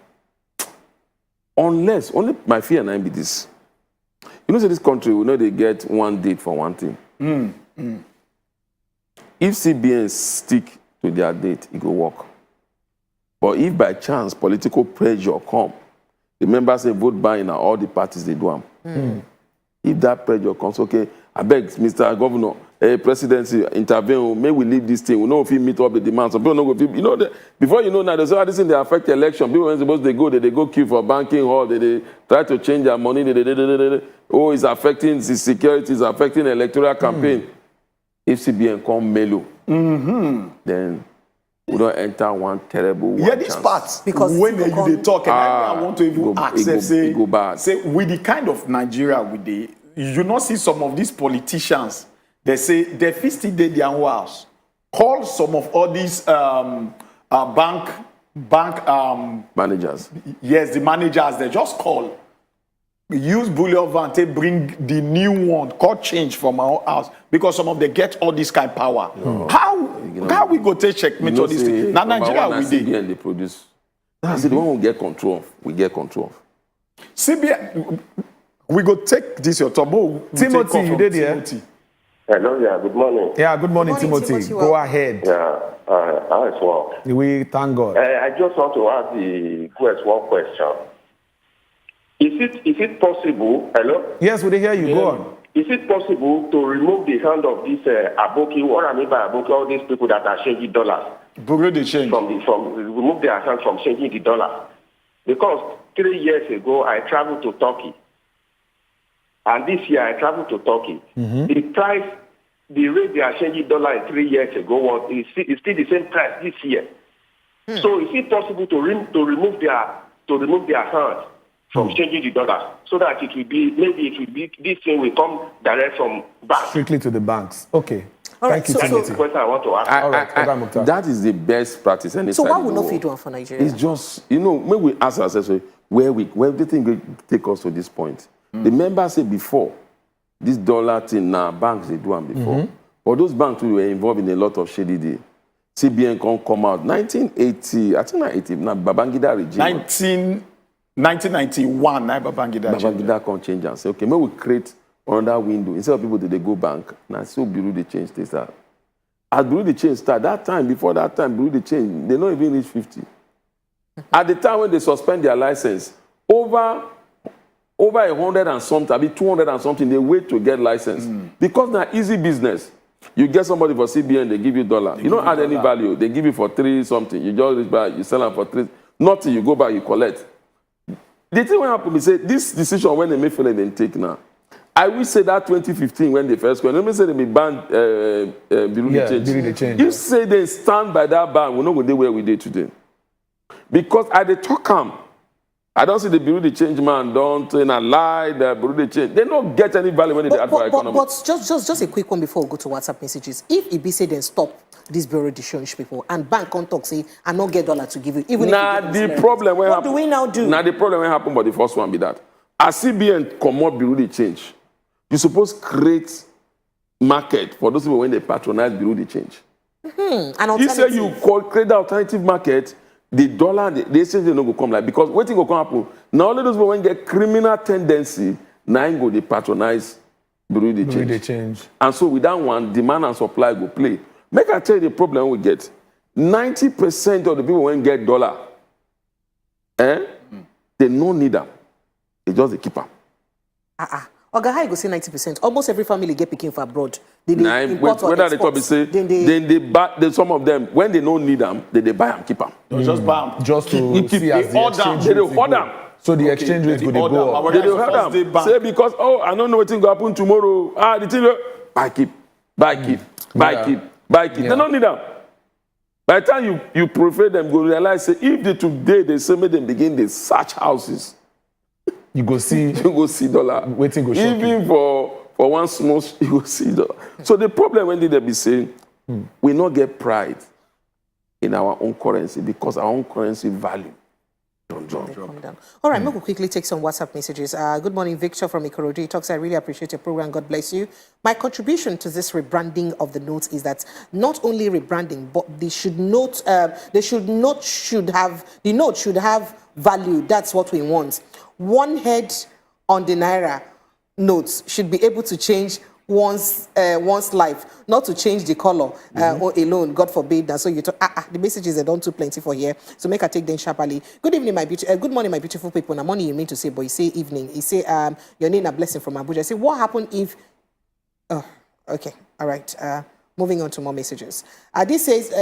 unless only my fear now be this. You know, say this country, we know they get one date for one thing. If CBN stick to their date, it will work. But if by chance political pressure come, the members say vote buying and all the parties they do them. If that pressure comes, okay, I beg, Mr. Governor, presidency intervene, may we leave this thing. We know if we meet up the demands. Some people know if you know before you know now, there's all this thing they affect the election. People when supposed they go queue for banking hall, they try to change their money. Oh, it's affecting the security, it's affecting the electoral campaign. If CBN come mellow, then we don't enter one terrible
Yeah, this part, because when they talk, and I want to even accept, say, with the kind of Nigeria with the, you not see some of these politicians, they say they still did their own house. Call some of all these bank
managers.
Yes, the managers, they just call. Use bullion van to bring the new one, called change from our house, because some of them get all this kind of power. How we go take checkmate all this thing? Now Nigeria we did.
They produce. That's the one we get control of. We get control of.
CBN, we go take this your turbo.
Timothy, you did here.
Hello, yeah, good morning.
Yeah, good morning, Timothy. Go ahead.
Yeah, as well.
We thank God.
I just want to ask the quest one question. Is it possible? Hello?
Yes, we hear you. Go on.
Is it possible to remove the hand of this Aboki? What I mean by Aboki, all these people that are changing dollars.
Bureau de change.
Remove their hand from changing the dollar. Because 3 years ago, I traveled to Turkey. And this year, I traveled to Turkey. The price, the rate they are changing dollar 3 years ago is still the same price this year. So is it possible to remove their hand from changing the dollar, so that this thing will come direct from banks.
Strictly to the banks. Okay.
Thank you, Timothy. That's the question I want to ask.
That is the best practice.
So what will not fit one for Nigeria?
It's just, when we ask ourselves, where the thing take us to this point. The members say before, this dollar thing now, banks, they do them before. But those banks were involved in a lot of shady deal. CBN come out, 1980, I think 1980, now Babangida regime.
1991,
Babangida can change and say, okay, maybe we create another window. Instead of people they go bank, now so Bureau they change they start. As Bureau they change start, before that time, Bureau they change, they don't even reach 50. At the time when they suspend their license, over 100 and something, 200 and something, they wait to get license. Because now easy business. You get somebody for CBN, they give you dollar. You don't add any value. They give you for 3 something. You just buy, you sell them for 3. Nothing. You go back, you collect. The thing what happened is say this decision when they make for they take now. I will say that 2015 when they first went. Let me say they banned Bureau change. You say they stand by that ban, we not go there where we did today. Because at the talk I don't see the Bureau change man don't lie the Bureau change. They don't get any value when they add for economy.
But just a quick one before we go to WhatsApp messages. If EB say then stop this Bureau de change people and bank contact say I not get dollar to give you, even
now
if
the problem
what do we now do?
Now the problem will happen, but the first one be that as CBN come up Bureau de change, you suppose create market for those people when they patronize Bureau de change. You say you create the alternative market. The dollar, the exchange no go come like because what thing go come happen? Now all those people when get criminal tendency, now go they patronize Bureau de change. And so with that one, demand and supply go play. Make I tell you the problem we get. 90% of the people when get dollar, they no need them. They just they keep them.
Okay, how you go say 90%? Almost every family get picking for abroad.
Whether they talk, say, then they buy some of them when they don't need them, they buy them, keep them.
Just buy them.
Just to see as the exchange rate
hold them.
So the exchange rate will go up.
They hold them. Say because I don't know what thing go happen tomorrow. The thing buy keep. They don't need them. By the time you prefer them, go realize say if today they say make them begin they search houses.
You go see
dollar.
Waiting go
even for one small, you go see dollar. So the problem when they be saying, we not get pride in our own currency because our own currency value don't drop.
All right, we'll quickly take some WhatsApp messages. Good morning, Victor from Ikorodu. He talks, I really appreciate your program. God bless you. My contribution to this rebranding of the notes is that not only rebranding, but the note should have value. That's what we want. One head on the Naira notes should be able to change one's life, not to change the color or alone, God forbid. And so you talk, the messages are done too plenty for here. So make I take them sharply. Good evening, good morning, my beautiful people. Now morning you mean to say, but you say evening. You say your name a blessing from Abuja. I say, what happened if? Oh, okay, all right. Moving on to more messages. This says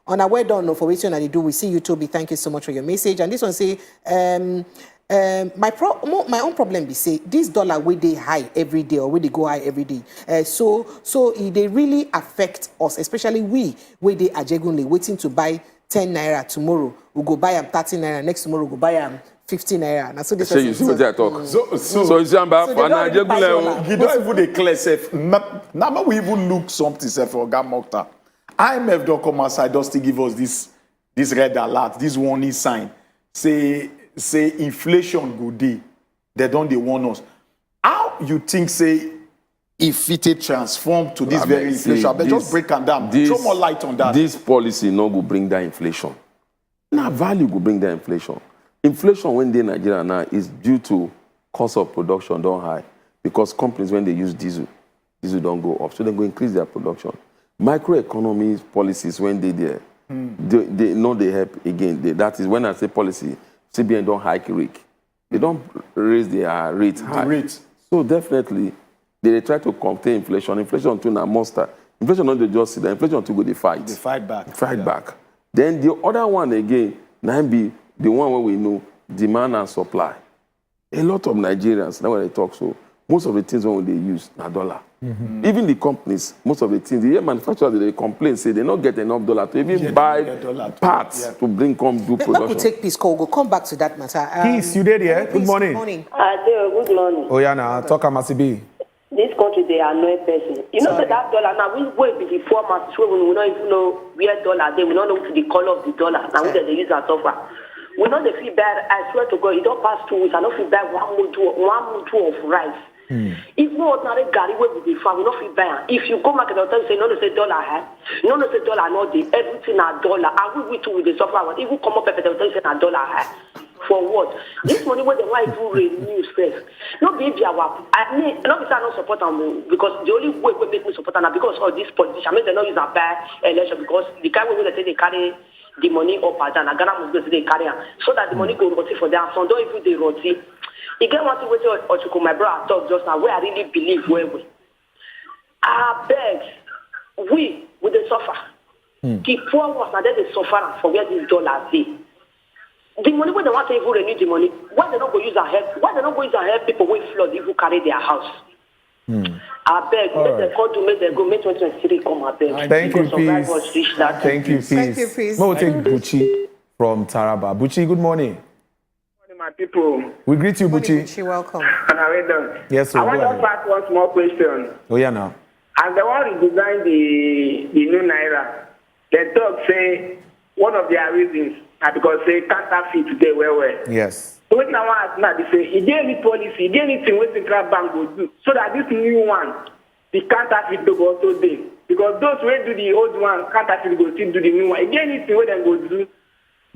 on our way down for waiting and they do. We see you, Toby. Thank you so much for your message. And this one say. My own problem be say this dollar wey dey high every day or wey dey go high every day. So they really affect us, especially we wey dey ajegunle waiting to buy 10 naira tomorrow. We go buy 30 naira next tomorrow. We go buy 15 naira. Now so this.
You see what I talk. So you see I'm back for ajegunle.
You don't even declare self. Now we even look something self for Gamokta. IMF don't come outside just to give us this red alert, this warning sign. Say inflation go dey, they don't they warn us. How you think say if it transform to this very inflation? But just break them down. Throw more light on that.
This policy no go bring that inflation. Now value go bring that inflation. Inflation when they in Nigeria now is due to cost of production don't high because companies when they use diesel don't go up, so they go increase their production. Microeconomy policies when they there, they know they help again. That is when I say policy. CBN don't hike rate. They don't raise their rate high. So definitely, they try to contain inflation. Inflation too na monster. Inflation not just sit there. Inflation too go they fight.
They fight back.
Back. Then the other one again, now be the one where we know demand and supply. A lot of Nigerians, now when they talk so, most of the things when they use na dollar. Even the companies, most of the things, the manufacturers they complain say they don't get enough dollar to even buy parts to bring come do production.
We'll take peace call. We'll come back to that matter.
Peace, you there? Yeah? Good morning.
Good morning.
Oh yeah, now talk about CB.
This country they are no person. You know that dollar now we wait be the format so we don't even know where dollar they will not know the color of the dollar. Now they use that offer. We know the feel bad. I swear to God, it don't pass 2 weeks. I don't feel bad. One month of rice. If no ordinary Gary will be found, we don't feel bad. If you go market and say no, they say dollar high, no, they say dollar not the everything are dollar. And we too with the software. If you come up and say a dollar high, for what? This money where the white do renew first. No baby, I mean, not because I don't support them because the only way we make me support them because of this politician. I mean, they know it's a bad election because the kind of way they say they carry the money up and down. Ghana must go to the carrier so that the money go roti for them. So don't even they roti. You get one thing with or to my brother talk just now where I really believe where we. I beg we dey suffer. The poor ones are there, they suffer for where these dollars dey. The money when they want to even renew the money, why they not go use our help? Why they not go use our help people wey flood even carry their house? I beg, make them come to make them go, make 2023 come, I beg.
Thank you, peace. Thank you, peace.
Thank you, peace.
We'll take Buchi from Taraba. Buchi, good morning.
My people.
We greet you, Buchi.
Buchi, welcome.
And I read them.
Yes, sir.
I want to ask one small question.
Oh, yeah, now.
As the one who designed the new Naira, they talk say one of their reasons are because they counterfeit today well.
Yes.
So what now ask now, they say, is there any policy, is there anything what the Central Bank will do so that this new one, the counterfeit will also do? Because those who do the old one, counterfeit will still do the new one. Is there anything what they will do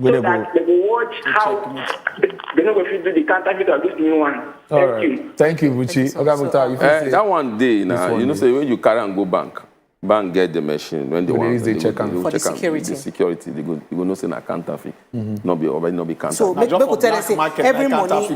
so that they will watch how they don't go to do the counterfeit of this new one?
Thank you. Thank you, Buchi. Okay, Mukhtar,
that one day now, you know, say when you carry and go bank get the machine when they want
they check
and
for the security.
The security they go no say na counterfeit, not be counterfeit.
So make people tell us every money.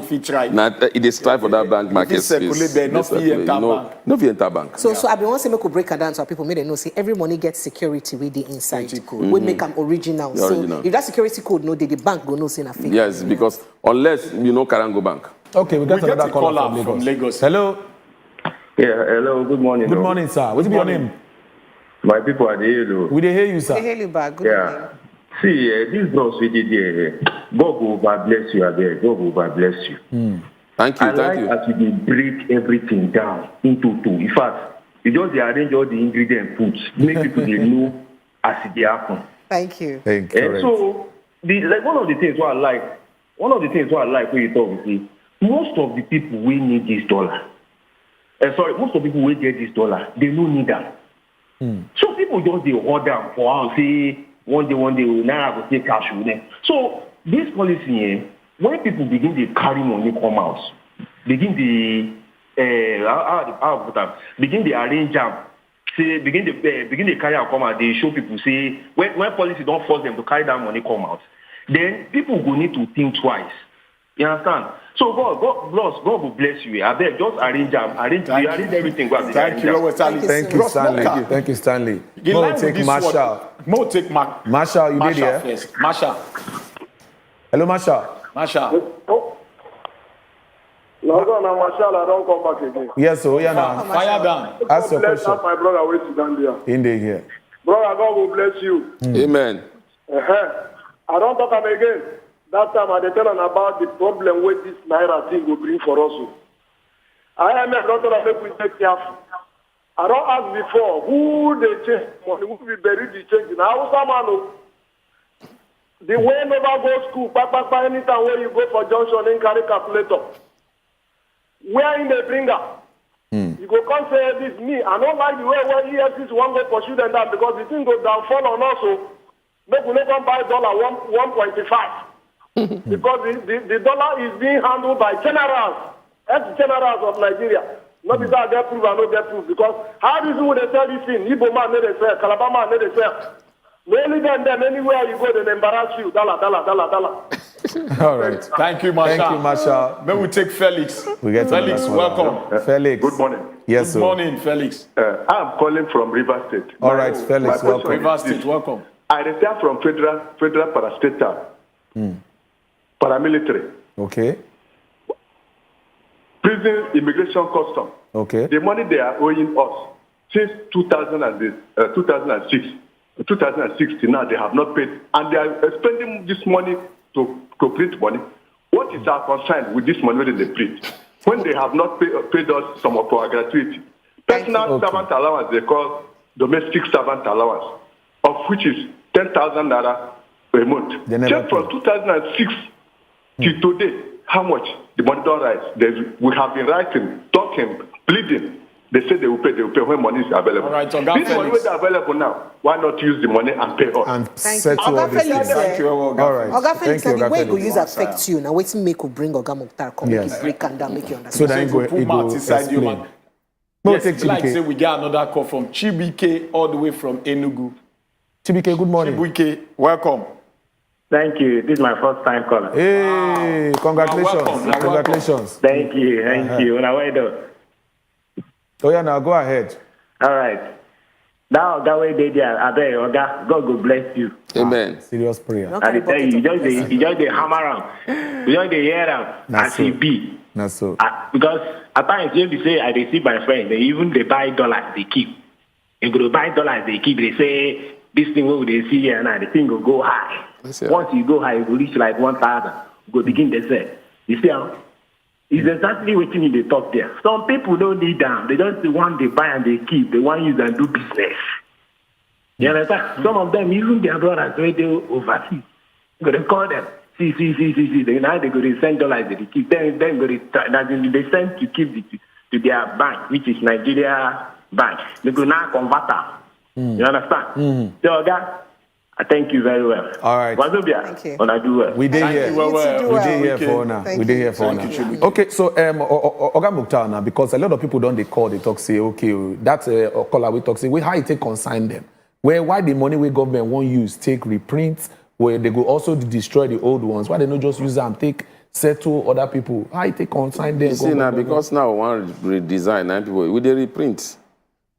Now it is strive for that bank market space. No enter bank.
So I be want to make a break down so people make them know say every money gets security with the inside code. We make them original. So if that security code no, the bank go no say na fake.
Yes, because unless you know carry and go bank.
Okay, we got another caller from Lagos. Hello.
Yeah, hello. Good morning.
Good morning, sir. What's your name?
My people are there.
We hear you, sir.
They hear you back. Good morning.
See, this bros we did here. God will bless you again. God will bless you.
Thank you.
I like as you break everything down into two. In fact, you just arrange all the ingredient foods, make people they know as it happen.
Thank you.
Thank you.
And so, one of the things what I like when you talk with me, most of the people we need this dollar. Most of the people we get this dollar, they don't need them. So people just they order for how say one day now I will take cash with them. So this policy, when people begin to carry money come out, begin to arrange them, say begin to carry out come out, they show people say when policy don't force them to carry that money come out, then people will need to think twice. You understand? So God will bless you. I beg, just arrange everything.
Thank you, Stanley.
Thank you, Stanley. Mo take Marshall. Marshall, you did here?
Yes. Marshall.
Hello, Marshall.
Marshall, I don't come back again.
Yes, so yeah now.
Fire down.
Ask your
bless
question.
my brother wait to down there.
In the here.
Brother, God will bless you.
Amen.
I don't talk about again. That time I tell them about the problem with this Naira thing will bring for us. I don't talk about we take careful. I don't ask before who they change money, who will bury the change. Now, the way never go school, anytime where you go for junction and carry calculator. Where in the bringer? You go come say this me. I don't like the way where EFCC won't go pursue them down because the thing go down fall on also. Make we not buy $1.25. Because the dollar is being handled by generals, ex-generals of Nigeria. Not because I get proof, I don't get proof. Because how reason would they tell this thing? Igbo man, they say, Calabar man, they say. Mainly then anywhere you go, they embarrass you. Dollar.
All right.
Thank you, Marshall.
Thank you, Marshall.
Then we take Felix.
We get
Felix, welcome.
Felix.
Good morning.
Yes, sir.
Good morning, Felix.
I'm calling from River State.
All right, Felix, welcome.
River State, welcome.
I retire from federal parastatal. Paramilitary.
Okay.
Prison, immigration, custom.
Okay.
The money they are owing us since 2016 now they have not paid, and they are spending this money to print money. What is our concern with this money that they print when they have not paid us some of our gratuity? Personal servant allowance they call domestic servant allowance, of which is 10,000 naira per month. Just from 2006 till today, how much the money don't rise? We have been writing, talking, pleading. They say they will pay when money is available.
All right,
this money is available now. Why not use the money and pay us?
And settle all this.
Thank you,
all right.
Oga Felix,
Thank you,
the way
Oga
go
Felix.
use affect you. Now waiting make you bring Oga Mukhtar come make you break and down, make you understand.
So then go explain.
Yes, like say we get another call from Chibike all the way from Enugu.
Chibike, good morning.
Chibike, welcome.
Thank you. This is my first time calling.
Hey, congratulations. Congratulations.
Thank you. Thank you. Now, wait up.
Oh, yeah, now go ahead.
All right. That way they there, I beg, God go bless you.
Amen.
Serious prayer.
I tell you, you just the hammer am, you just the hear am as he be.
Not so.
Because at times when we say I dey see my friends, they even they buy dollars, they keep. They go to buy dollars, they keep. They say this thing what they see here now, the thing will go high. Once you go high, it will reach like 1,000. Go begin to say, you see how? It's exactly what you need to talk there. Some people don't need them. They just want they buy and they keep. They want you to do business. You understand? Some of them, even their brothers, when they overseas, you go to call them. See. Now they go to send dollars they keep. Then go to they send to keep to their bank, which is Nigeria bank. They go now convert them. You understand? So I thank you very well.
All right.
Wazobia,
thank you.
when I do well.
We did here. We did here
Okay.
for now.
Thank
We did
you.
here for
Thank
now.
you.
Okay, so Oga Mukhtar now, because a lot of people don't they call, they talk, say, okay, that's a caller we talk, say, how you take consign them? Why the money we government won't use take reprints, where they go also destroy the old ones? Why they not just use them, take settle other people? How you take consign them?
You see now, because now one redesign, now people, we they reprint.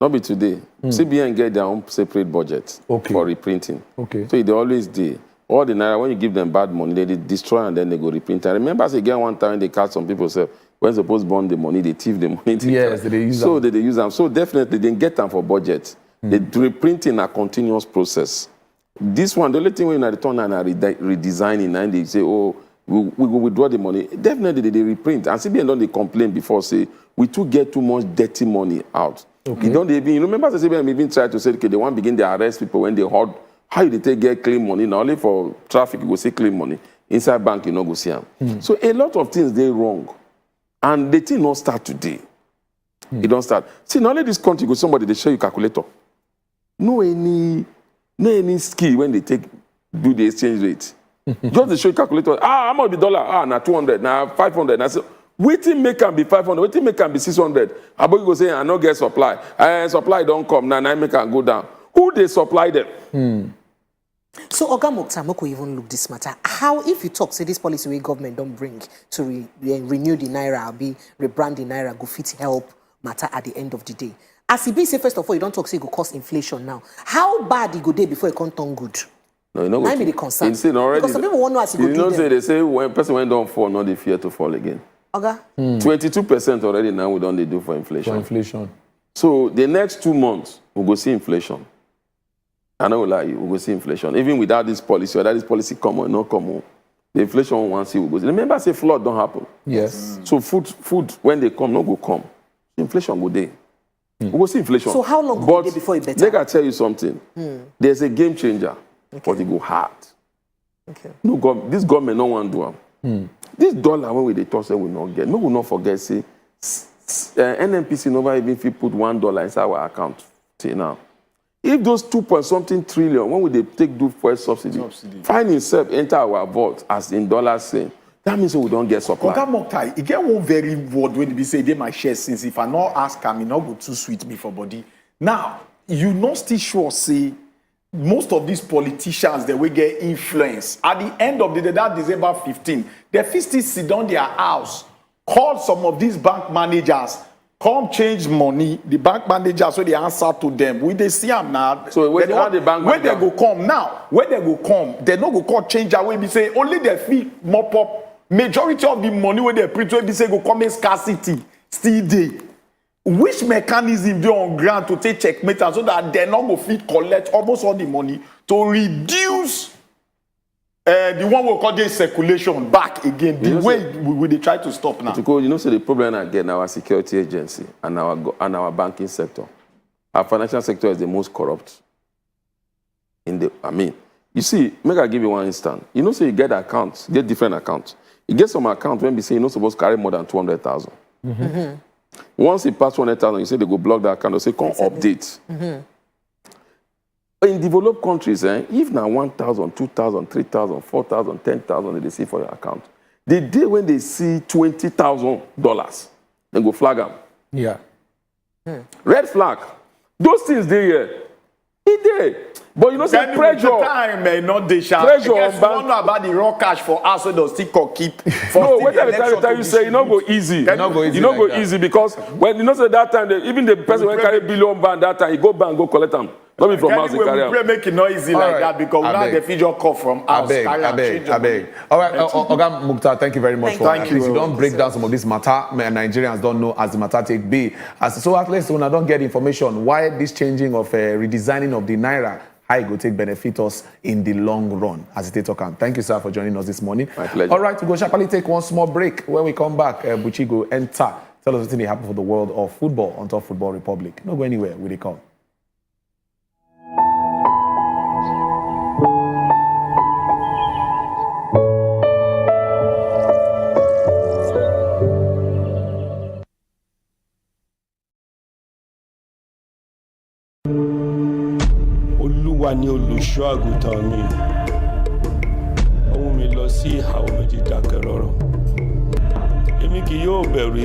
Not be today. CBN get their own separate budget for reprinting.
Okay.
So they always do. All the Naira, when you give them bad money, they destroy and then they go reprint. I remember again one time they catch some people say, when supposed to burn the money, they thief the money.
Yes, they use
so
them.
they use them. So definitely they get them for budget. The reprinting a continuous process. This one, the only thing when you return and redesigning and they say, oh, we will withdraw the money. Definitely they reprint. And CBN don't they complain before, say, we too get too much dirty money out.
Okay.
You remember the CBN even try to say, okay, they want to begin to arrest people when they hold. How you they get clean money? Not only for traffic, you go see clean money. Inside bank, you know, go see them. So a lot of things they wrong. And the thing not start today. It don't start. See, not only this country, go somebody, they show you calculator. No any skill when they do the exchange rate. Just they show you calculator. How much be dollar? Now 200, now 500. Now waiting make can be 500, waiting make can be 600. About you go say, I no get supply. Supply don't come, now make can go down. Who they supply them?
So, Oga Mukhtar, Moko even look this matter. How, if you talk, say this policy where government don't bring to renew the Naira, or be rebrand the Naira, go fit help matter at the end of the day. As it be, say first of all, you don't talk, say it go cause inflation now. How bad it go day before it can't turn good?
No, you know
Might be the concern. Because some people want to know as it go
you know,
do them.
they say when person went down fall, not they fear to fall again.
Oga?
22% already now we don't they do for inflation.
For inflation.
So the next 2 months, we'll go see inflation. I know lie, we'll go see inflation. Even without this policy, whether this policy come or not come on, the inflation once see will go. Remember, say flood don't happen.
Yes.
So food when they come, no go come. Inflation go there. We go see inflation.
So how long go dey before it better?
They can tell you something. There's a game changer, but it go hard.
Okay.
No, this government no one do them. This dollar when we they talk say we not get. No, we not forget say NNPC never even if put $1 inside our account till now. If those 2.something trillion, when would they take do for subsidy? Find himself enter our vault as in dollars saying, that means we don't get supply.
Oga Mukhtar, you get one very word when they say they might share since if I not ask him, it not go too sweet me for body. Now, you not still sure say most of these politicians they will get influence. At the end of the day, that December 15, they still sit down their house, call some of these bank managers, come change money. The bank managers, so they answer to them. We they see them now.
So where the bank
where they go come now? Where they go come? They not go call change away. Be say only the fee mop up. Majority of the money where they print, where they say go come in scarcity still dey. Which mechanism they on ground to take checkmate so that they not go fit collect almost all the money to reduce the one we call the circulation back again. The way we they try to stop now.
Because you know, so the problem again, our security agency and our banking sector, our financial sector is the most corrupt. You see, make I give you one instance. You know, so you get accounts, get different accounts. You get some accounts when we say you're not supposed to carry more than 200,000. Once it pass 200,000, you say they go block that account. They say come update. In developed countries, if now 1,000, 2,000, 3,000, 4,000, 10,000 they see for your account, the day when they see $20,000, they go flag them.
Yeah.
Red flag. Those things they here. It there. But you know, say pressure.
Time not the sharp.
Pressure on
bank.
bank.
Know about the raw cash for us, so they'll still keep.
No, wait till the time you say you not go easy. You not go easy because when you know say that time, even the person when carry billion band that time, he go bank go collect them. Not be from house they carry
we pray make it not easy like that because we now the figure call from house.
I beg. All right, Oga Mukhtar, thank you very much for that. You don't break down some of this matter. Nigerians don't know as the matter take be. So at least when I don't get information why this changing of redesigning of the Naira, how it will take benefit us in the long run as it talk. Thank you, sir, for joining us this morning.
My pleasure.
All right, we go sharply take one small break. When we come back, Buchi go enter. Tell us what happened for the world of football on Top Football Republic. Don't go anywhere. We dey come.
Olúwa ni olùṣọ́ àgùntàn mi. Ó mú mi lọ sí ìhà omi dídákẹ́ rọ́rọ́. Èmi kì yóò bẹ̀rù